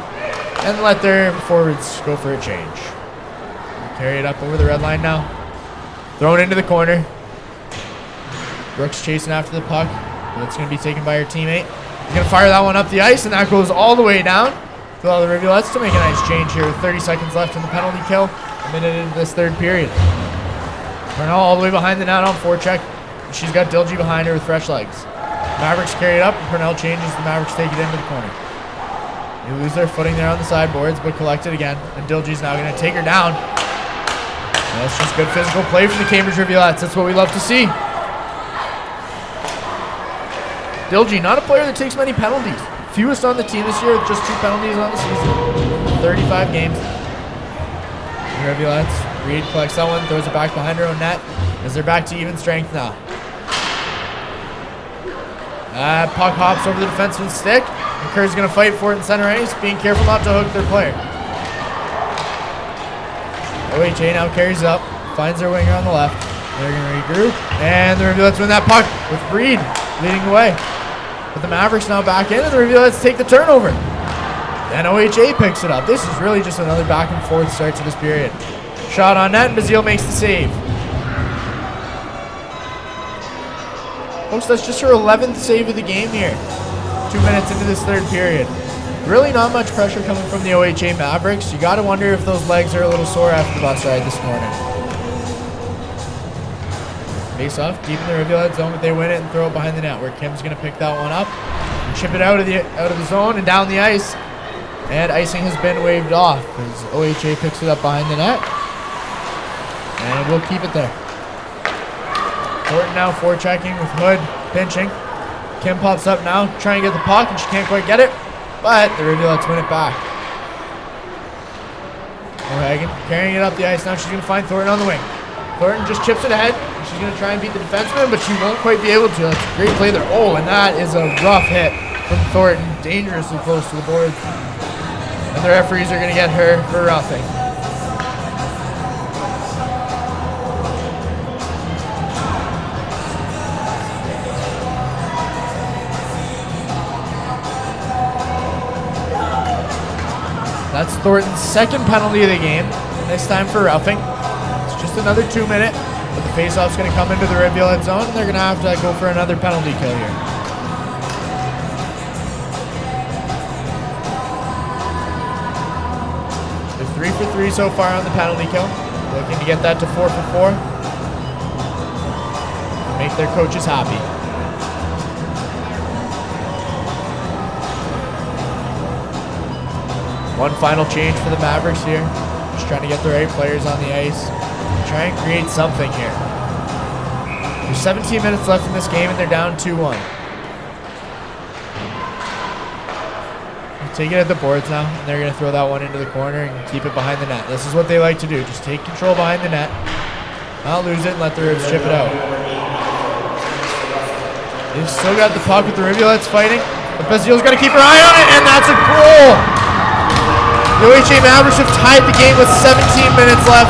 and let their forwards go for a change. Carry it up over the red line now. Thrown into the corner. Brooks chasing after the puck. That's going to be taken by her teammate. He's going to fire that one up the ice, and that goes all the way down. To allow the Rivulettes to make a nice change here with 30 seconds left in the penalty kill. A minute into this third period. Parnell all the way behind the net on forecheck. She's got Dilge behind her with fresh legs. Mavericks carry it up, and Parnell changes. The Mavericks take it into the corner. They lose their footing there on the sideboards, but collect it again. And Dilge's now going to take her down. And that's just good physical play from the Cambridge Rivulettes. That's what we love to see. Dilge, not a player that takes many penalties. Fewest on the team this year with just 2 penalties on the season. 35 games. The Rivulettes. Reed collects that one, throws it back behind her own net as they're back to even strength now. Puck hops over the defenseman's stick. And Kerr's going to fight for it in center ice, being careful not to hook their player. OHA now carries up, finds their winger on the left. They're going to regroup, and the Rivulettes win that puck with Reed leading the way. But the Mavericks now back in, and the Rivulettes take the turnover. Then OHA picks it up. This is really just another back and forth start to this period. Shot on net, and Bazile makes the save. Folks, that's just her 11th save of the game here. 2 minutes into this third period. Really not much pressure coming from the OHA Mavericks. You got to wonder if those legs are a little sore after the bus ride this morning. Face off, deep in the Rivulet zone, but they win it and throw it behind the net, where Kim's going to pick that one up and chip it out of the zone and down the ice. And icing has been waved off as OHA picks it up behind the net. And we'll keep it there. Thornton now forechecking with Hood pinching. Kim pops up now, trying to get the puck, and she can't quite get it, but the Rivulettes win it back. O'Hagan carrying it up the ice now. She's going to find Thornton on the wing. Thornton just chips it ahead. She's going to try and beat the defenseman, but she won't quite be able to. That's a great play there. Oh, and that is a rough hit from Thornton. Dangerously close to the boards. And the referees are going to get her for roughing. That's Thornton's second penalty of the game, this time for roughing. It's just another 2 minute, but the faceoff's going to come into the Rivulet zone, and they're going to have to go for another penalty kill here. They're 3 for 3 so far on the penalty kill, looking to get that to 4 for 4. make their coaches happy. One final change for the Mavericks here. Just trying to get the right players on the ice. Try and create something here. There's 17 minutes left in this game and they're down 2-1. Take it at the boards now, and they're going to throw that one into the corner and keep it behind the net. This is what they like to do. Just take control behind the net. Not lose it and let the Rivs chip it out. They've still got the puck with the Rivulettes fighting. But Bazille's got to keep her eye on it, and that's a goal! The OHA Mavericks have tied the game with 17 minutes left.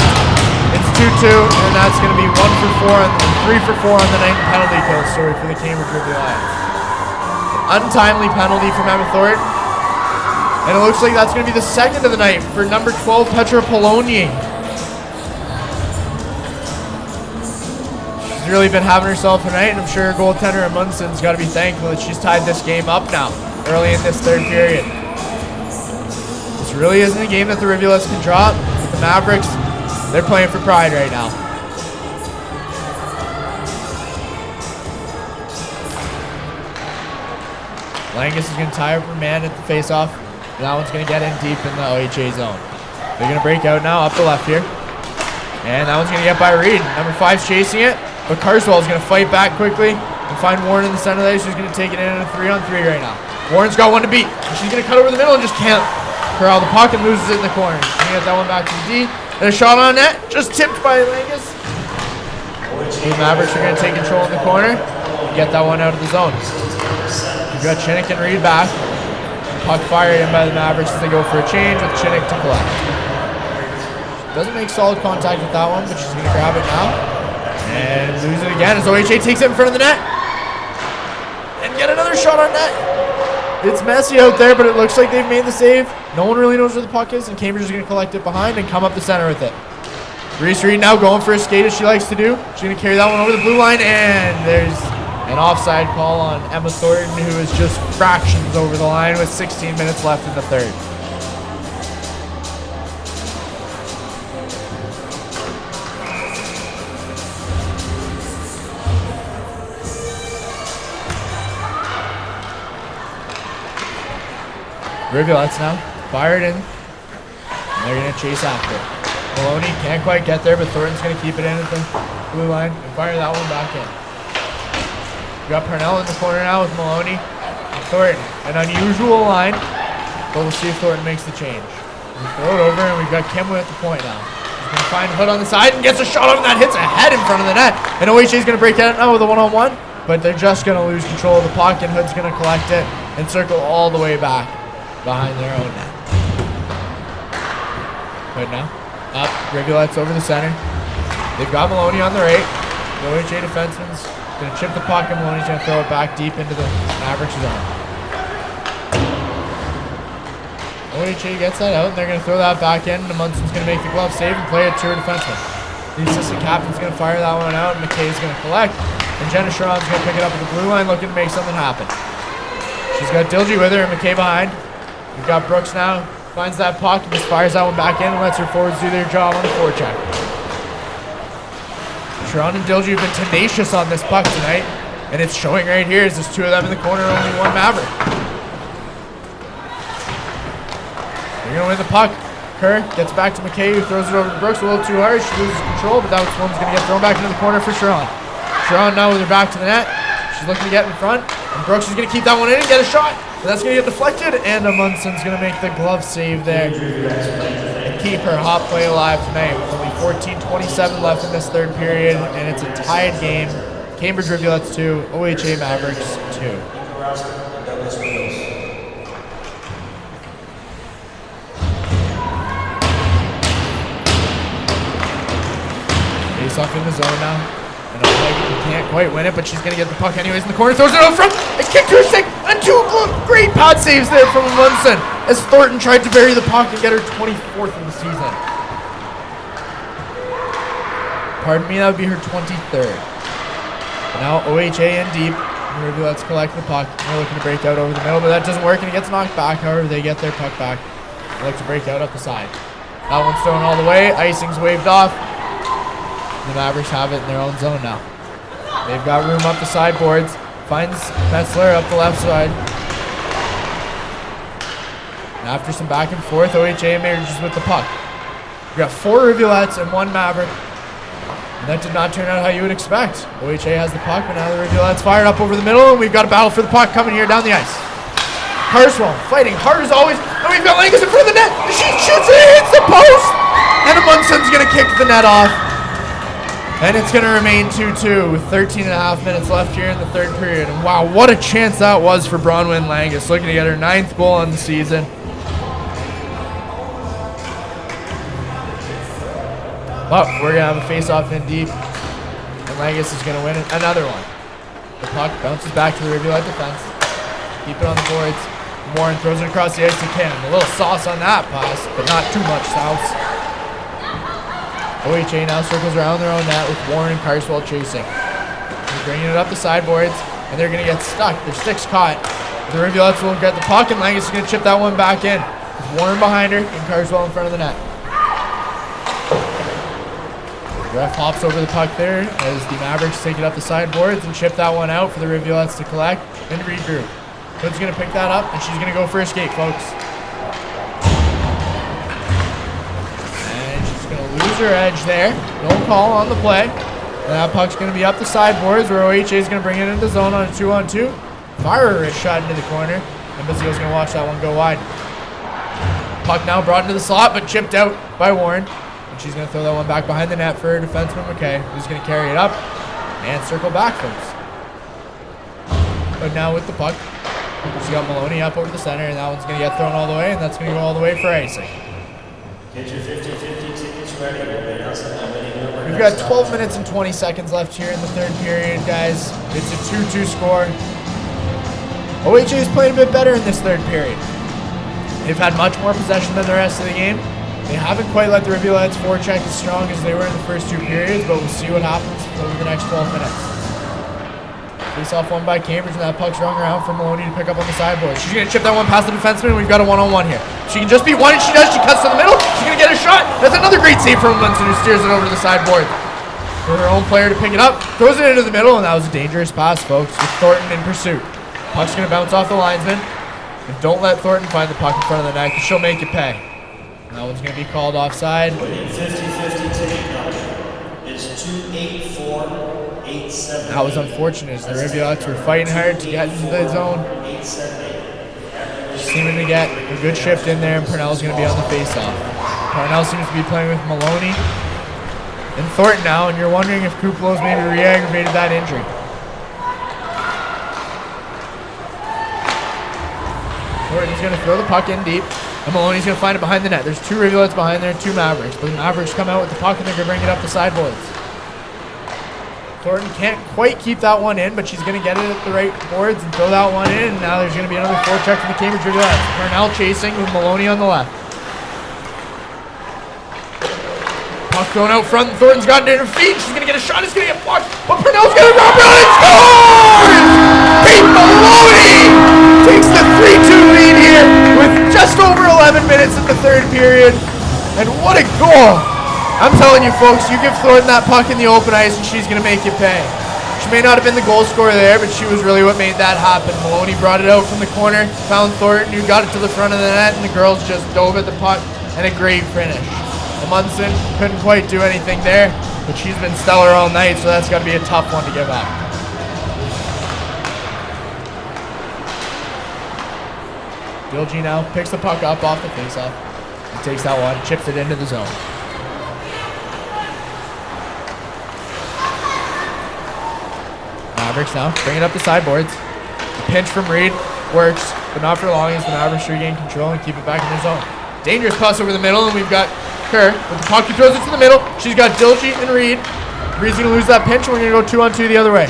It's 2-2, and that's going to be 1 for 4 and 3 for 4 on the night penalty kill story for the Cambridge Rivulettes. Untimely penalty from Emma Thornton. And it looks like that's going to be the second of the night for number 12, Petra Polonier. She's really been having herself a night, and I'm sure goaltender Amundson's got to be thankful that she's tied this game up now, early in this third period. This really isn't a game that the Rivulettes can drop. With the Mavericks, they're playing for pride right now. Langus is going to tie up her man at the face-off. And that one's going to get in deep in the OHA zone. They're going to break out now up the left here. And that one's going to get by Reed. Number 5's chasing it. But Carswell's going to fight back quickly and find Warren in the center of the ice. She's going to take it in a 3-on-3 right now. Warren's got one to beat. She's going to cut over the middle and just can't corral the puck and loses it in the corner. She's going to get that one back to the D. And a shot on net. Just tipped by Langus. The Mavericks are going to take control in the corner and get that one out of the zone. We've got Chinnick and Reed back. Puck fired in by the Mavericks as they go for a change with Chinnick to collect. Doesn't make solid contact with that one, but she's going to grab it now. And lose it again as OHA takes it in front of the net. And get another shot on net. It's messy out there, but it looks like they've made the save. No one really knows where the puck is, and Cambridge is going to collect it behind and come up the center with it. Reese Reed now going for a skate as she likes to do. She's going to carry that one over the blue line, and there's an offside call on Emma Thornton, who is just fractions over the line with 16 minutes left in the third. Rivulettes now, fired in, and they're going to chase after it. Maloney can't quite get there, but Thornton's going to keep it in at the blue line and fire that one back in. We got Parnell in the corner now with Maloney and Thornton. An unusual line, but we'll see if Thornton makes the change. We throw it over, and we've got Kimwood at the point now. He's going to find Hood on the side and gets a shot on that, hits a head in front of the net. And OHA is going to break that now with a one-on-one, but they're just going to lose control of the puck, and Hood's going to collect it and circle all the way back behind their own net. Hood now, up, Rivulettes over the center. They've got Maloney on the right. The OHA defenseman's going to chip the puck, and Maloney's going to throw it back deep into the Mavericks zone. OHA gets that out, and they're going to throw that back in, and Amundson's going to make the glove save and play it to her defenseman. The assistant captain's going to fire that one out, and McKay's going to collect, and Jenna Sharon's going to pick it up at the blue line, looking to make something happen. She's got Dilgy with her, and McKay behind. We've got Brooks now, finds that puck, and just fires that one back in, and lets her forwards do their job on the forecheck. Sharon and Dilgy have been tenacious on this puck tonight, and it's showing right here as there's two of them in the corner, only one Maverick. They're going to win the puck. Kerr gets back to McKay, who throws it over to Brooks a little too hard. She loses control, but that one's going to get thrown back into the corner for Sharon. Sharon now with her back to the net. She's looking to get in front, and Brooks is going to keep that one in and get a shot. And that's going to get deflected, and Amundson's going to make the glove save there and keep her hot play alive tonight with only 14:27 left in this third period, and it's a tied game. Cambridge Rivulettes 2, OHA Mavericks 2. Face off in the zone now. And can't quite win it, but she's going to get the puck anyways in the corner. Throws it out front. It's kicked to her stick. And two great pad saves there from Amundsen as Thornton tried to bury the puck and get her 24th of the season. Pardon me, that would be her 23rd. But now OHA in deep. The Rivulettes collect the puck. They're looking to break out over the middle, but that doesn't work, and it gets knocked back. However, they get their puck back. They like to break out up the side. That one's thrown all the way. Icing's waved off. The Mavericks have it in their own zone now. They've got room up the sideboards. Finds Metzler up the left side. And after some back and forth, OHA manages with the puck. We got 4 Rivulettes and 1 Maverick. And that did not turn out how you would expect. OHA has the puck, but now the Rivulettes fired up over the middle, and we've got a battle for the puck coming here down the ice. Carswell fighting hard as always, and we've got Langus in front of the net. She shoots it, hits the post, and Amundson's going to kick the net off. And it's going to remain 2-2 with 13 and a half minutes left here in the third period. And wow, what a chance that was for Bronwyn Langus, looking to get her 9th goal on the season. But we're going to have a face-off in deep, and Langus is going to win another one. The puck bounces back to the Rivulette defense. Keep it on the boards. Warren throws it across the ice to Cam. A little sauce on that pass, but not too much sauce. OHA now circles around their own net with Warren and Carswell chasing. They're bringing it up the sideboards, and they're going to get stuck. Their stick's caught. The Rivulettes will get the puck, and Langus is going to chip that one back in. With Warren behind her and Carswell in front of the net. The ref hops over the puck there as the Mavericks take it up the sideboards and chip that one out for the Rivulettes to collect and regroup. Hood's going to pick that up, and she's going to go for a skate, folks. And she's going to lose her edge there. No call on the play. And that puck's going to be up the sideboards where OHA is going to bring it into the zone on a 2-on-2. Fire a wrist shot into the corner, and Bazile's going to watch that one go wide. Puck now brought into the slot, but chipped out by Warren. And she's going to throw that one back behind the net for her defenseman McKay, who's going to carry it up and circle back, folks. But now with the puck, she's got Maloney up over the center, and that one's going to get thrown all the way, and that's going to go all the way for icing. Get your 50-50 tickets ready. We've got 12 minutes and 20 seconds left here in the third period, guys. It's a 2-2 score. OHA is playing a bit better in this third period. They've had much more possession than the rest of the game. They haven't quite let the Rivulettes forecheck as strong as they were in the first 2 periods, but we'll see what happens over the next 12 minutes. Face-off one by Cambridge, and that puck's rung around for Maloney to pick up on the sideboard. She's going to chip that one past the defenseman, and we've got a one-on-one here. She can just be one, and she does. She cuts to the middle. She's going to get a shot. That's another great save from Munson, who steers it over to the sideboard. For her own player to pick it up, throws it into the middle, and that was a dangerous pass, folks, with Thornton in pursuit. Puck's going to bounce off the linesman, and don't let Thornton find the puck in front of the net, because she'll make you pay. And that one's going to be called offside. 50-50 ticket number is 284-878. That was unfortunate as the Rivulettes were fighting hard to get into the zone. Seeming to get a good shift in there, and Purnell's going to be on the face-off. Purnell seems to be playing with Maloney and Thornton now, and you're wondering if Kuplo's maybe re-aggravated that injury. Thornton's going to throw the puck in deep, and Maloney's going to find it behind the net. There's 2 Rivulettes behind there, 2 Mavericks, but the Mavericks come out with the puck, and they're going to bring it up the sideboards. Thornton can't quite keep that one in, but she's going to get it at the right boards and throw that one in. And now there's going to be another forecheck from the Cambridge Rivulettes. Purnell chasing with Maloney on the left. Puck thrown out front, and Thornton's got it in her feet. She's going to get a shot. It's going to get blocked, but Purnell's going to drop it on and scores! Kate Maloney takes the 3-2 lead here with just over 11 minutes in the third period. And what a goal! I'm telling you, folks, you give Thornton that puck in the open ice and she's going to make you pay. She may not have been the goal scorer there, but she was really what made that happen. Maloney brought it out from the corner, found Thornton, who got it to the front of the net, and the girls just dove at the puck, and a great finish. Amundsen couldn't quite do anything there, but she's been stellar all night, so that's got to be a tough one to give up. Dilgy now picks the puck up off the faceoff and takes that one, chips it into the zone. Mavericks now bring it up the sideboards. The pinch from Reed works, but not for long as the Mavericks regain control and keep it back in their zone. Dangerous pass over the middle, and we've got Kerr with the puck. He throws it to the middle. She's got Dilgy and Reed. Reed's going to lose that pinch, and we're going to go 2-on-2 the other way.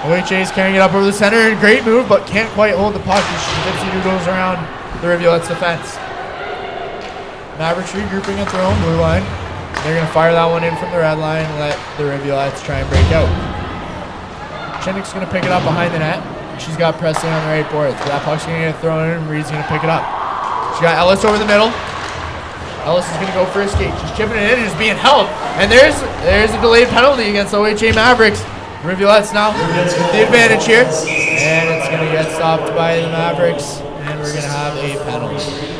OHA is carrying it up over the center, and great move, but can't quite hold the puck as she dipsy doodles around the Rivulette's defense. Mavericks regrouping at their own blue line. They're going to fire that one in from the red line and let the Rivulettes try and break out. Chinnick's going to pick it up behind the net. She's got Presley on the right boards. That puck's going to get thrown in, and Reed's going to pick it up. She's got Ellis over the middle. Ellis is going to go for a skate. She's chipping it in and is being held. And there's a delayed penalty against OHA Mavericks. Rivulettes now with the advantage here. And it's going to get stopped by the Mavericks. And we're going to have a penalty.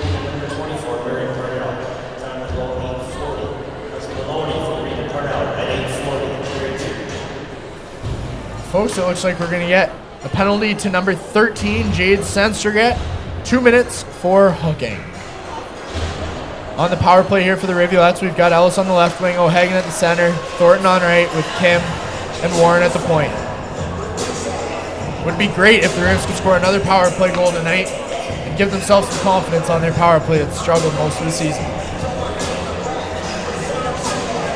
Folks, it looks like we're going to get a penalty to number 13, Jade Sensterget. 2 minutes for hooking. On the power play here for the Rivulettes, we've got Ellis on the left wing, O'Hagan at the center, Thornton on right with Kim and Warren at the point. Would be great if the Rivs could score another power play goal tonight and give themselves some confidence on their power play that's struggled most of the season.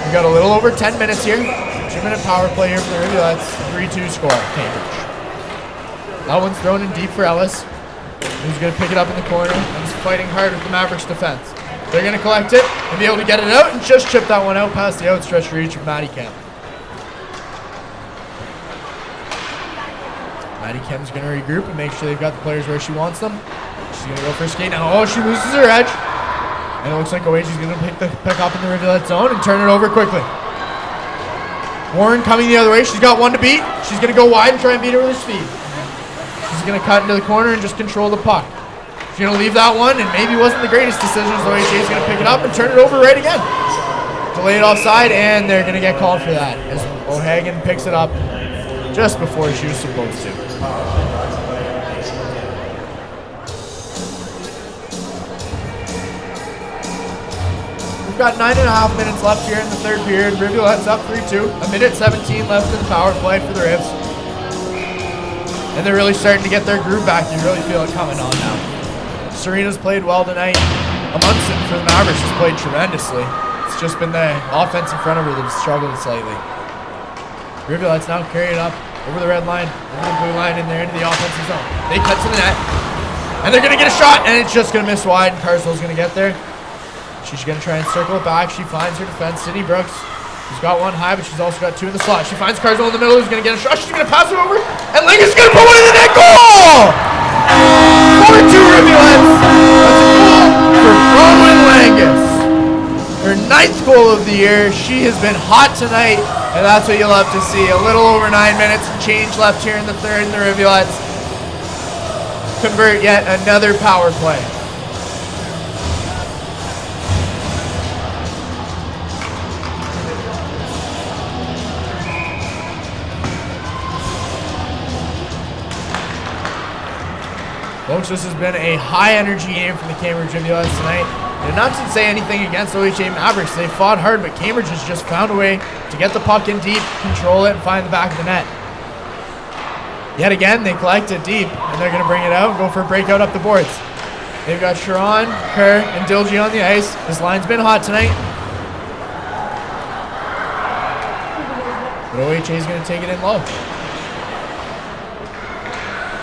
We've got a little over 10 minutes here. 2-minute power play here for the Rivulettes. 3-2 score, Cambridge. That one's thrown in deep for Ellis. He's going to pick it up in the corner and he's fighting hard with the Mavericks defense. They're going to collect it and be able to get it out and just chip that one out past the outstretched reach of Maddie Kemp. Maddie Kemp's going to regroup and make sure they've got the players where she wants them. She's going to go for a skate now. Oh, she loses her edge. And it looks like OHA is going to pick up in the Rivulet zone and turn it over quickly. Warren coming the other way. She's got one to beat. She's going to go wide and try and beat her with her speed. She's going to cut into the corner and just control the puck. She's going to leave that one, and maybe wasn't the greatest decision, so OHA is going to pick it up and turn it over right again. Delayed offside, and they're going to get called for that as O'Hagan picks it up just before she was supposed to. We've got 9.5 minutes left here in the third period. Rivulettes up 3-2. 1:17 left in the power play for the Rivs. And they're really starting to get their groove back. You really feel it coming on now. Serena's played well tonight. Amundsen for the Mavericks has played tremendously. It's just been the offense in front of her that's struggled slightly. Rivulettes now carry it up over the red line, over the blue line, and they're into the offensive zone. They cut to the net, and they're going to get a shot, and it's just going to miss wide, and Carswell's going to get there. She's going to try and circle it back. She finds her defense, Sydney Brooks. She's got one high, but she's also got two in the slot. She finds Carswell in the middle, who's going to get a shot. She's going to pass it over, and Langus is going to put one in the net. Goal! 4-2 Rivulettes. That's a goal for Bronwyn Langus. Her 9th goal of the year. She has been hot tonight, and that's what you love to see. A little over 9 minutes and change left here in the third, and the Rivulettes convert yet another power play. Folks, this has been a high-energy game from the Cambridge Rivulettes tonight. And not to say anything against OHA Mavericks, they fought hard, but Cambridge has just found a way to get the puck in deep, control it, and find the back of the net. Yet again, they collect it deep, and they're going to bring it out and go for a breakout up the boards. They've got Sharon, Kerr, and Dilgy on the ice. This line's been hot tonight. But OHA is going to take it in low.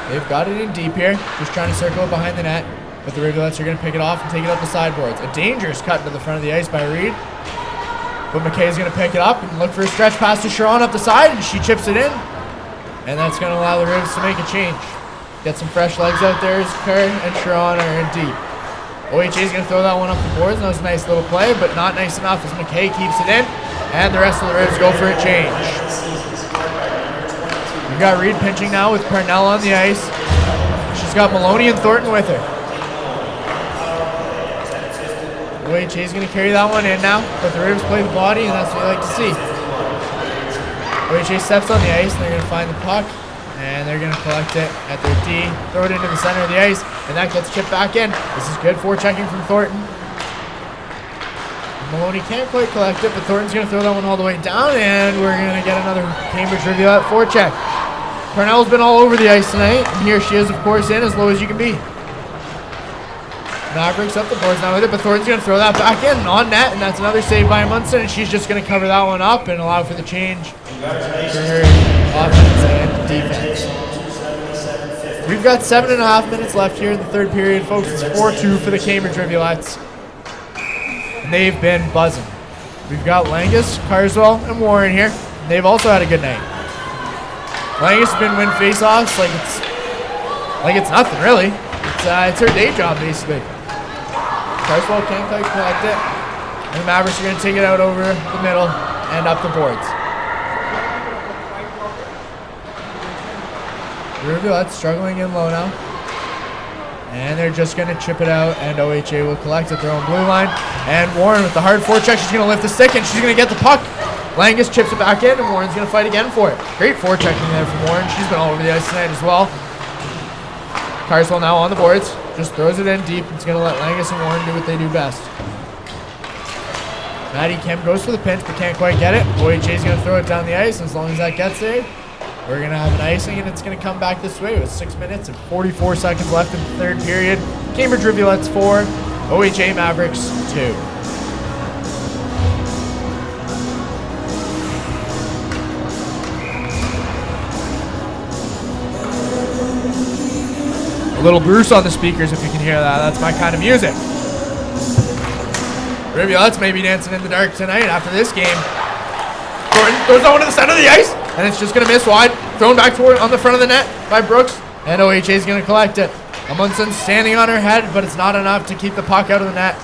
They've got it in deep here, just trying to circle it behind the net. But the Rivulettes are going to pick it off and take it up the sideboards. A dangerous cut into the front of the ice by Reed. But McKay's going to pick it up and look for a stretch pass to Sharon up the side, and she chips it in. And that's going to allow the Rivs to make a change. Get some fresh legs out there as Kerr and Sharon are in deep. OHA is going to throw that one up the boards. That was a nice little play, but not nice enough as McKay keeps it in. And the rest of the Rivs go for a change. We've got Reed pinching now with Parnell on the ice. She's got Maloney and Thornton with her. OHA is going to carry that one in now, but the Rivs play the body, and that's what you like to see. OHA steps on the ice, and they're going to find the puck, and they're going to collect it at their D, throw it into the center of the ice, and that gets chipped back in. This is good forechecking from Thornton. Maloney can't quite collect it, but Thornton's going to throw that one all the way down, and we're going to get another Cambridge Rivulet forecheck. Parnell's been all over the ice tonight, and here she is, of course, in as low as you can be. Mavericks up the boards now with it, but Thornton's going to throw that back in on net, and that's another save by Munson, and she's just going to cover that one up and allow for the change for her offense and defense. We've got 7.5 minutes left here in the third period, folks. It's 4-2 for the Cambridge Rivulettes. And they've been buzzing. We've got Langus, Carswell, and Warren here. And they've also had a good night. Langus has been winning faceoffs like it's nothing, really. It's her day job, basically. Carswell can't quite collect it. And the Mavericks are going to take it out over the middle and up the boards. Rivulettes struggling in low now. And they're just going to chip it out, and OHA will collect at their own blue line. And Warren with the hard forecheck, she's going to lift the stick, and she's going to get the puck. Langus chips it back in, and Warren's going to fight again for it. Great forechecking there from Warren. She's been all over the ice tonight as well. Carswell now on the boards. Just throws it in deep. It's going to let Langus and Warren do what they do best. Maddie Kim goes for the pinch, but can't quite get it. OHA's going to throw it down the ice, and as long as that gets there, we're going to have an icing, and it's going to come back this way with 6 minutes and 44 seconds left in the third period. Cambridge Rivulettes 4, OHA Mavericks 2. A little Bruce on the speakers if you can hear that. That's my kind of music. Rivulettes may be dancing in the dark tonight after this game. Gordon goes down to the center of the ice, and it's just going to miss wide. Thrown back toward on the front of the net by Brooks, and OHA is going to collect it. Amundsen standing on her head, but it's not enough to keep the puck out of the net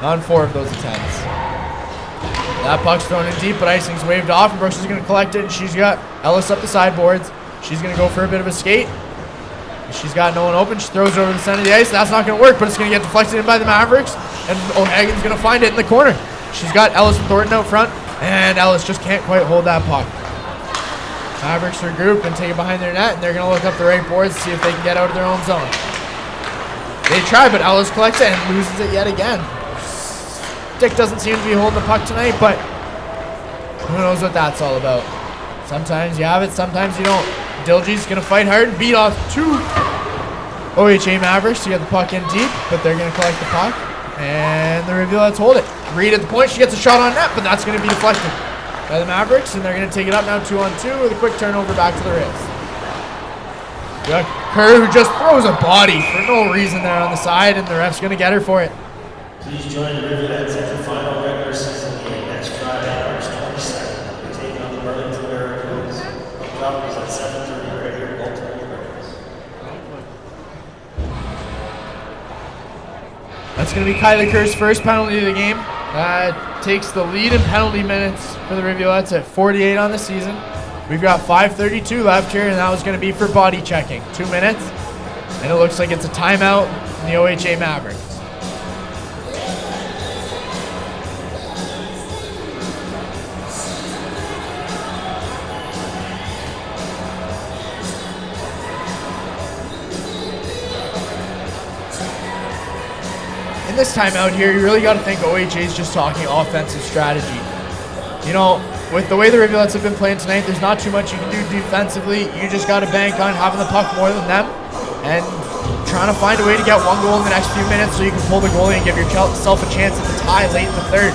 on 4 of those attempts. That puck's thrown in deep, but icing's waved off, and Brooks is going to collect it, and she's got Ellis up the sideboards. She's going to go for a bit of a skate. She's got no one open. She throws it over the center of the ice. That's not going to work, but it's going to get deflected in by the Mavericks, and O'Hagan's going to find it in the corner. She's got Ellis and Thornton out front, and Ellis just can't quite hold that puck. Mavericks regroup and take it behind their net, and they're going to look up the right boards to see if they can get out of their own zone. They try, but Ellis collects it and loses it yet again. Dick doesn't seem to be holding the puck tonight, but who knows what that's all about. Sometimes you have it, sometimes you don't. Dilgy's going to fight hard and beat off 2 OHA Mavericks to get the puck in deep, but they're going to collect the puck, and the Rivulettes hold it. Reed at the point, she gets a shot on net, but that's going to be deflected by the Mavericks, and they're going to take it up now 2-on-2 with a quick turnover back to the wrist. You got Kerr, who just throws a body for no reason there on the side, and the ref's going to get her for it. Please join the Rivulettes at the final regular season game next Friday, March 22nd. We're taking on the Burlington Barracudas. The drop is at 7:30 right here at Galt. That's going to be Kylie Kerr's first penalty of the game. Takes the lead in penalty minutes for the Rivulettes at 48 on the season. We've got 5:32 left here, and that was going to be for body checking. 2 minutes, and it looks like it's a timeout in the OHA Mavericks. In this timeout here, you really got to think OHA is just talking offensive strategy. You know, with the way the Rivulettes have been playing tonight, there's not too much you can do defensively. You just got to bank on having the puck more than them and trying to find a way to get 1 goal in the next few minutes so you can pull the goalie and give yourself a chance at the tie late in the third.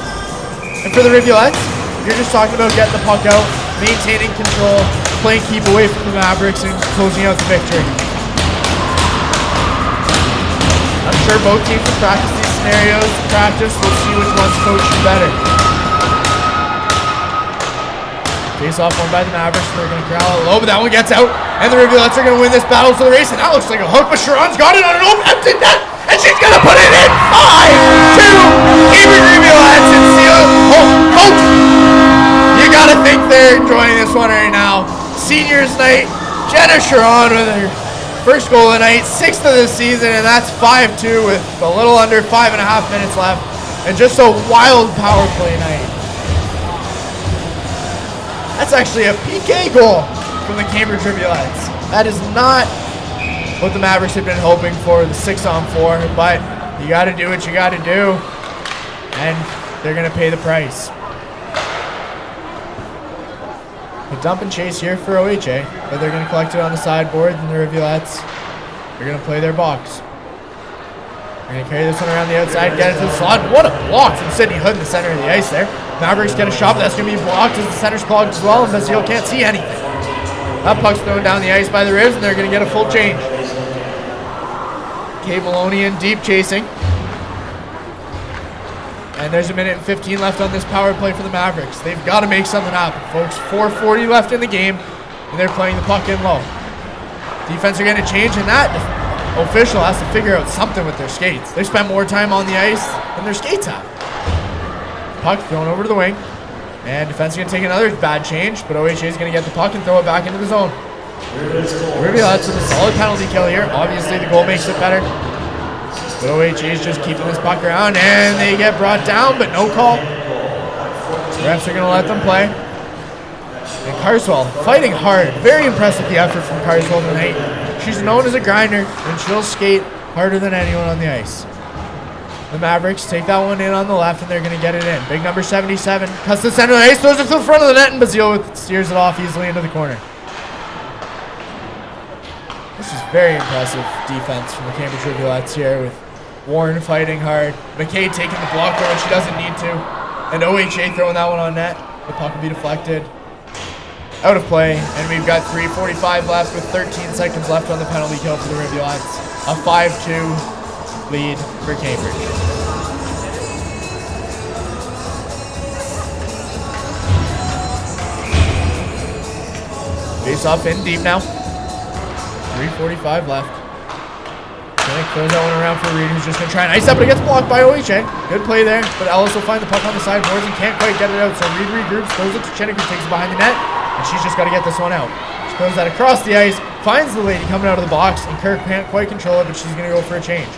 And for the Rivulettes, you're just talking about getting the puck out, maintaining control, playing keep away from the Mavericks, and closing out the victory. I'm sure both teams have practiced these scenarios. We'll see which one's coaching better. Face off one by the Mavericks, and they're going to corral it low, but that one gets out, and the Rivulettes are going to win this battle to the race, and that looks like a hook, but Sharon's got it on an open empty net, and she's going to put it in! 5-2! Cambridge Rivulettes and seal it. Folks, you got to think they're enjoying this one right now. Seniors night, Jenna Sharon with her first goal of the night, 6th of the season, and that's 5-2 with a little under 5.5 minutes left, and just a wild power play night. That's actually a PK goal from the Cambridge Rivulettes. That is not what the Mavericks have been hoping for, the 6-on-4, but you got to do what you got to do, and they're going to pay the price. A dump and chase here for OHA, but they're going to collect it on the sideboard, and the Rivulettes are going to play their box. They're going to carry this one around the outside, get it to the slot. What a block from Sydney Hood in the center of the ice there. Mavericks get a shot, but that's going to be blocked as the center's clogged as well, and Basile can't see anything. That puck's thrown down the ice by the Rivs, and they're going to get a full change. Kay Maloney in deep chasing. And there's 1:15 left on this power play for the Mavericks. They've got to make something happen, folks. 4:40 left in the game, and they're playing the puck in low. Defense are going to change, and that official has to figure out something with their skates. They spent more time on the ice than their skates have. Puck thrown over to the wing, and defense is going to take another bad change, but OHA is going to get the puck and throw it back into the zone. Rivulettes with a solid penalty kill here. Obviously, the goal makes it better. But OHA is just keeping this puck around, and they get brought down, but no call. Refs are going to let them play. And Carswell fighting hard. Very impressed with the effort from Carswell tonight. She's known as a grinder, and she'll skate harder than anyone on the ice. The Mavericks take that one in on the left, and they're going to get it in. Big number 77 cuts to the center of the ice, throws it to the front of the net, and Bazile steers it off easily into the corner. This is very impressive defense from the Cambridge Rivulettes here, with Warren fighting hard. McKay taking the block when she doesn't need to. And OHA throwing that one on net. The puck will be deflected. Out of play. And we've got 3:45 left with 13 seconds left on the penalty kill for the Rivulettes. A 5-2 lead for Cambridge. Face off in deep now. 3:45 left. Kinnick throws that one around for Reed, who's just going to try and ice up, but it gets blocked by OHA. Good play there, but Ellis will find the puck on the sideboards and can't quite get it out. So Reed regroups, throws it to Kinnick, who takes it behind the net, and she's just got to get this one out. She throws that across the ice, finds the lady coming out of the box, and Kirk can't quite control it, but she's going to go for a change.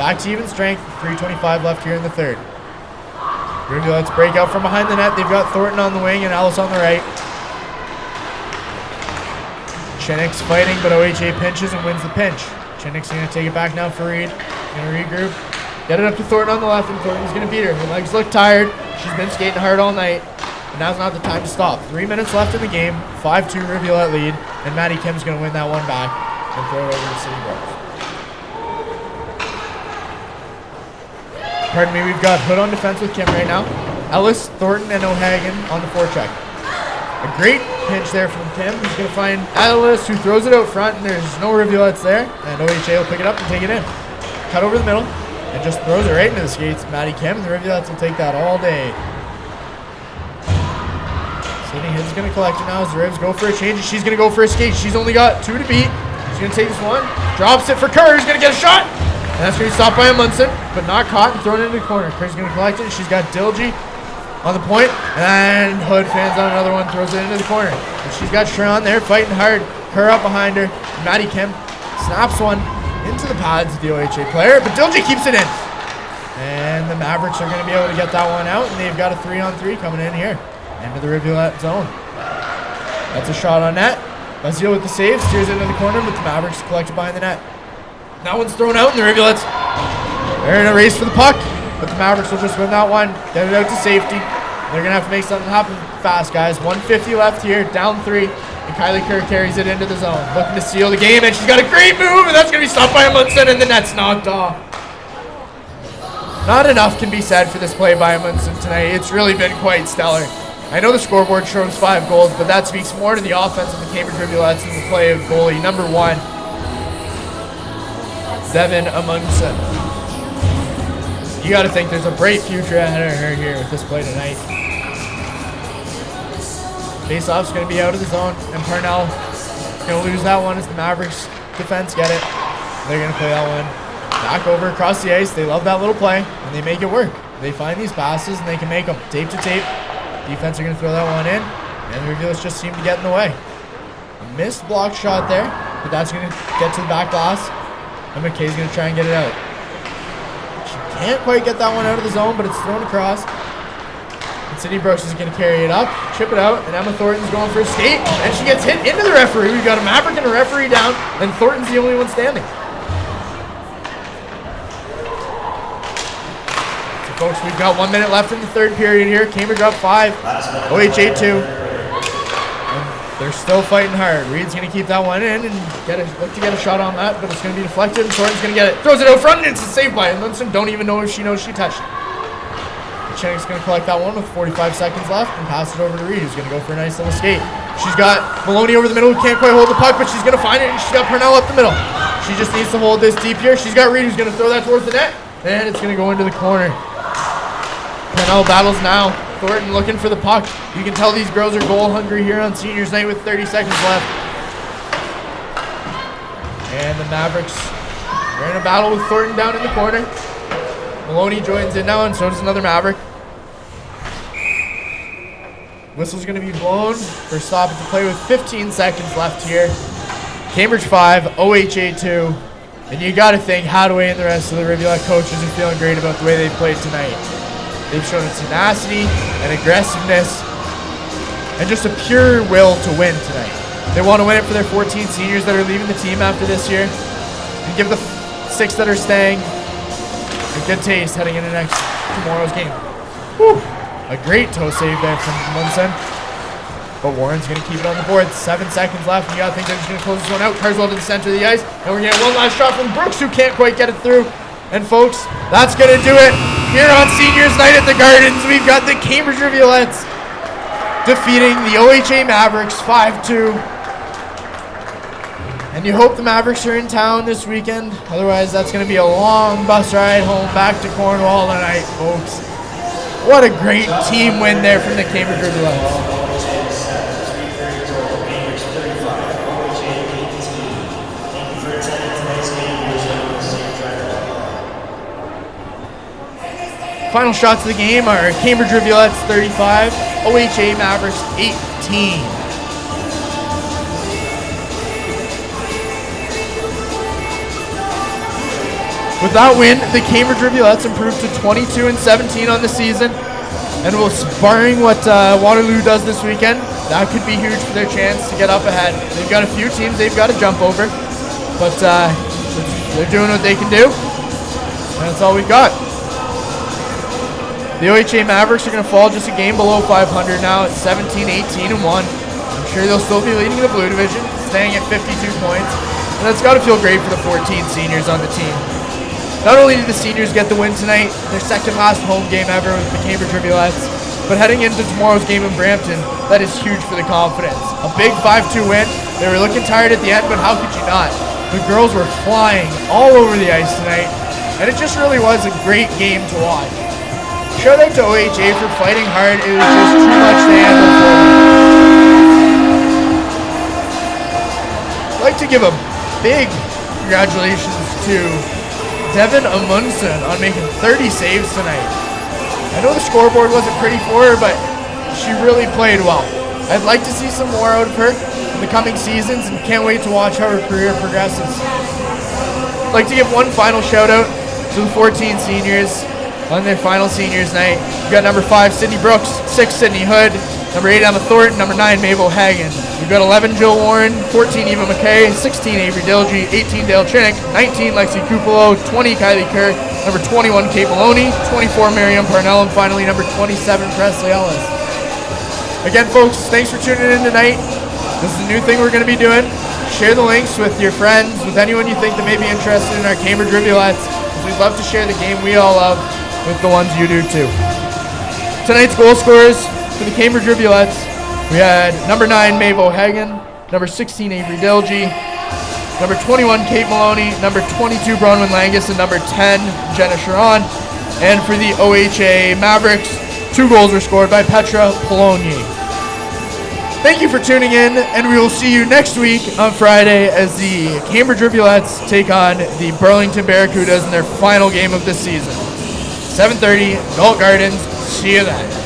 Back to even strength, 3:25 left here in the third. Rivulettes break out from behind the net. They've got Thornton on the wing and Ellis on the right. Chinnick's fighting, but OHA pinches and wins the pinch. Chinnick's going to take it back now for Reed. Going to regroup. Get it up to Thornton on the left, and Thornton's going to beat her. Her legs look tired. She's been skating hard all night. But now's not the time to stop. 3 minutes left in the game. 5-2 Rivulette lead. And Maddie Kim's going to win that one back and throw it over to City Brooks. Pardon me, we've got Hood on defense with Kim right now. Ellis, Thornton, and O'Hagan on the forecheck. A great pinch there from Tim. He's going to find Ellis, who throws it out front, and there's no Rivulettes there. And OHA will pick it up and take it in. Cut over the middle, and just throws it right into the skates. Maddie Kim, and the Rivulettes will take that all day. Sydney Hidd's going to collect it now as the Rivs go for a change. She's going to go for a skate. She's only got 2 to beat. She's going to take this one. Drops it for Kerr, who's going to get a shot. And that's going to be stopped by Amundsen, but not caught and thrown into the corner. Kerr's going to collect it. She's got Dilgy on the point, and Hood fans on another one, throws it into the corner. And she's got Sharon there fighting hard. Kerr up behind her. Maddie Kim snaps one into the pads of the OHA player, but Dilgy keeps it in. And the Mavericks are going to be able to get that one out, and they've got a 3-on-3 coming in here into the Rivulette zone. That's a shot on net. Bazile with the save, steers it into the corner, but the Mavericks collect it behind the net. That one's thrown out, and the Rivulettes, they're in a race for the puck. But the Mavericks will just win that one, get it out to safety. They're going to have to make something happen fast, guys. 1:50 left here, down 3. And Kylie Kerr carries it into the zone. Looking to seal the game, and she's got a great move, and that's going to be stopped by Amundsen, and the net's knocked off. Not enough can be said for this play by Amundsen tonight. It's really been quite stellar. I know the scoreboard shows 5 goals, but that speaks more to the offense of the Cambridge Rivulettes than the play of goalie number 1, Devin Amundsen. You got to think there's a bright future ahead of her here with this play tonight. Face-off's going to be out of the zone, and Parnell going to lose that one as the Mavericks defense get it. They're going to play that one back over across the ice. They love that little play, and they make it work. They find these passes, and they can make them tape to tape. Defense are going to throw that one in, and the Rivulettes just seem to get in the way. A missed block shot there, but that's going to get to the back glass, and McKay's going to try and get it out. Can't quite get that one out of the zone, but it's thrown across. And Sydney Brooks is going to carry it up, chip it out, and Emma Thornton's going for a skate, and she gets hit into the referee. We've got a Maverick and a referee down, and Thornton's the only one standing. So, folks, we've got 1 minute left in the third period here. Cambridge up 5, OHA 2. They're still fighting hard. Reed's going to keep that one in and look to get a shot on that, but it's going to be deflected, and Thornton's going to get it. Throws it out front, and it's a save by Amundsen. Don't even know if she knows she touched it. Chennick's going to collect that one with 45 seconds left and pass it over to Reed, who's going to go for a nice little skate. She's got Maloney over the middle, who can't quite hold the puck, but she's going to find it, and she's got Parnell up the middle. She just needs to hold this deep here. She's got Reed, who's going to throw that towards the net, and it's going to go into the corner. Parnell battles now. Thornton looking for the puck. You can tell these girls are goal hungry here on seniors night with 30 seconds left. And the Mavericks are in a battle with Thornton down in the corner. Maloney joins in now, and so does another Maverick. Whistle's going to be blown for stoppage of play with 15 seconds left here. Cambridge 5, OHA 2. And you got to think Hadaway and the rest of the Rivulette coaches are feeling great about the way they've played tonight. They've shown a tenacity and aggressiveness and just a pure will to win tonight. They want to win it for their 14 seniors that are leaving the team after this year and give the 6 that are staying a good taste heading into tomorrow's game. Whew. A great toe save there from Munson. But Warren's going to keep it on the board. 7 seconds left, and you got to think they're just going to close this one out. Carswell to the center of the ice, and we're going to get one last shot from Brooks, who can't quite get it through. And folks, that's going to do it here on Seniors Night at the Gardens. We've got the Cambridge Rivulettes defeating the OHA Mavericks 5-2. And you hope the Mavericks are in town this weekend. Otherwise, that's going to be a long bus ride home back to Cornwall tonight, folks. What a great team win there from the Cambridge Rivulettes. Final shots of the game are Cambridge Rivulettes 35, OHA Mavericks 18. With that win, the Cambridge Rivulettes improved to 22-17 on the season, and barring what Waterloo does this weekend, that could be huge for their chance to get up ahead. They've got a few teams they've got to jump over, but they're doing what they can do, and that's all we've got. The OHA Mavericks are going to fall just a game below 500 now at 17-18-1. I'm sure they'll still be leading the Blue Division, staying at 52 points. And that's got to feel great for the 14 seniors on the team. Not only did the seniors get the win tonight, their second last home game ever with the Cambridge Rivulettes, but heading into tomorrow's game in Brampton, that is huge for the confidence. A big 5-2 win. They were looking tired at the end, but how could you not? The girls were flying all over the ice tonight, and it just really was a great game to watch. Shout out to OHA for fighting hard. It was just too much to handle for them. I'd like to give a big congratulations to Devin Amundsen on making 30 saves tonight. I know the scoreboard wasn't pretty for her, but she really played well. I'd like to see some more out of her in the coming seasons and can't wait to watch how her career progresses. I'd like to give one final shout out to the 14 seniors on their final seniors night. We've got number 5, Sydney Brooks, 6, Sydney Hood, number 8, Emma Thornton, number 9, Mabel Hagen. We've got 11, Jill Warren, 14, Eva McKay, 16, Avery Dilge, 18, Dale Chinick, 19, Lexi Kupalo, 20, Kylie Kerr, number 21, Kate Maloney, 24, Miriam Parnell, and finally number 27, Presley Ellis. Again, folks, thanks for tuning in tonight. This is a new thing we're going to be doing. Share the links with your friends, with anyone you think that may be interested in our Cambridge Rivulettes. We'd love to share the game we all love with the ones you do too. Tonight's goal scorers for the Cambridge Rivulettes, we had number 9, Maeve O'Hagan, number 16, Avery Dilge, number 21, Kate Maloney, number 22, Bronwyn Langus, and number 10, Jenna Sharon. And for the OHA Mavericks, 2 goals were scored by Petra Polonyi. Thank you for tuning in, and we will see you next week on Friday as the Cambridge Rivulettes take on the Burlington Barracudas in their final game of this season. 7:30, Galt Gardens. See you then.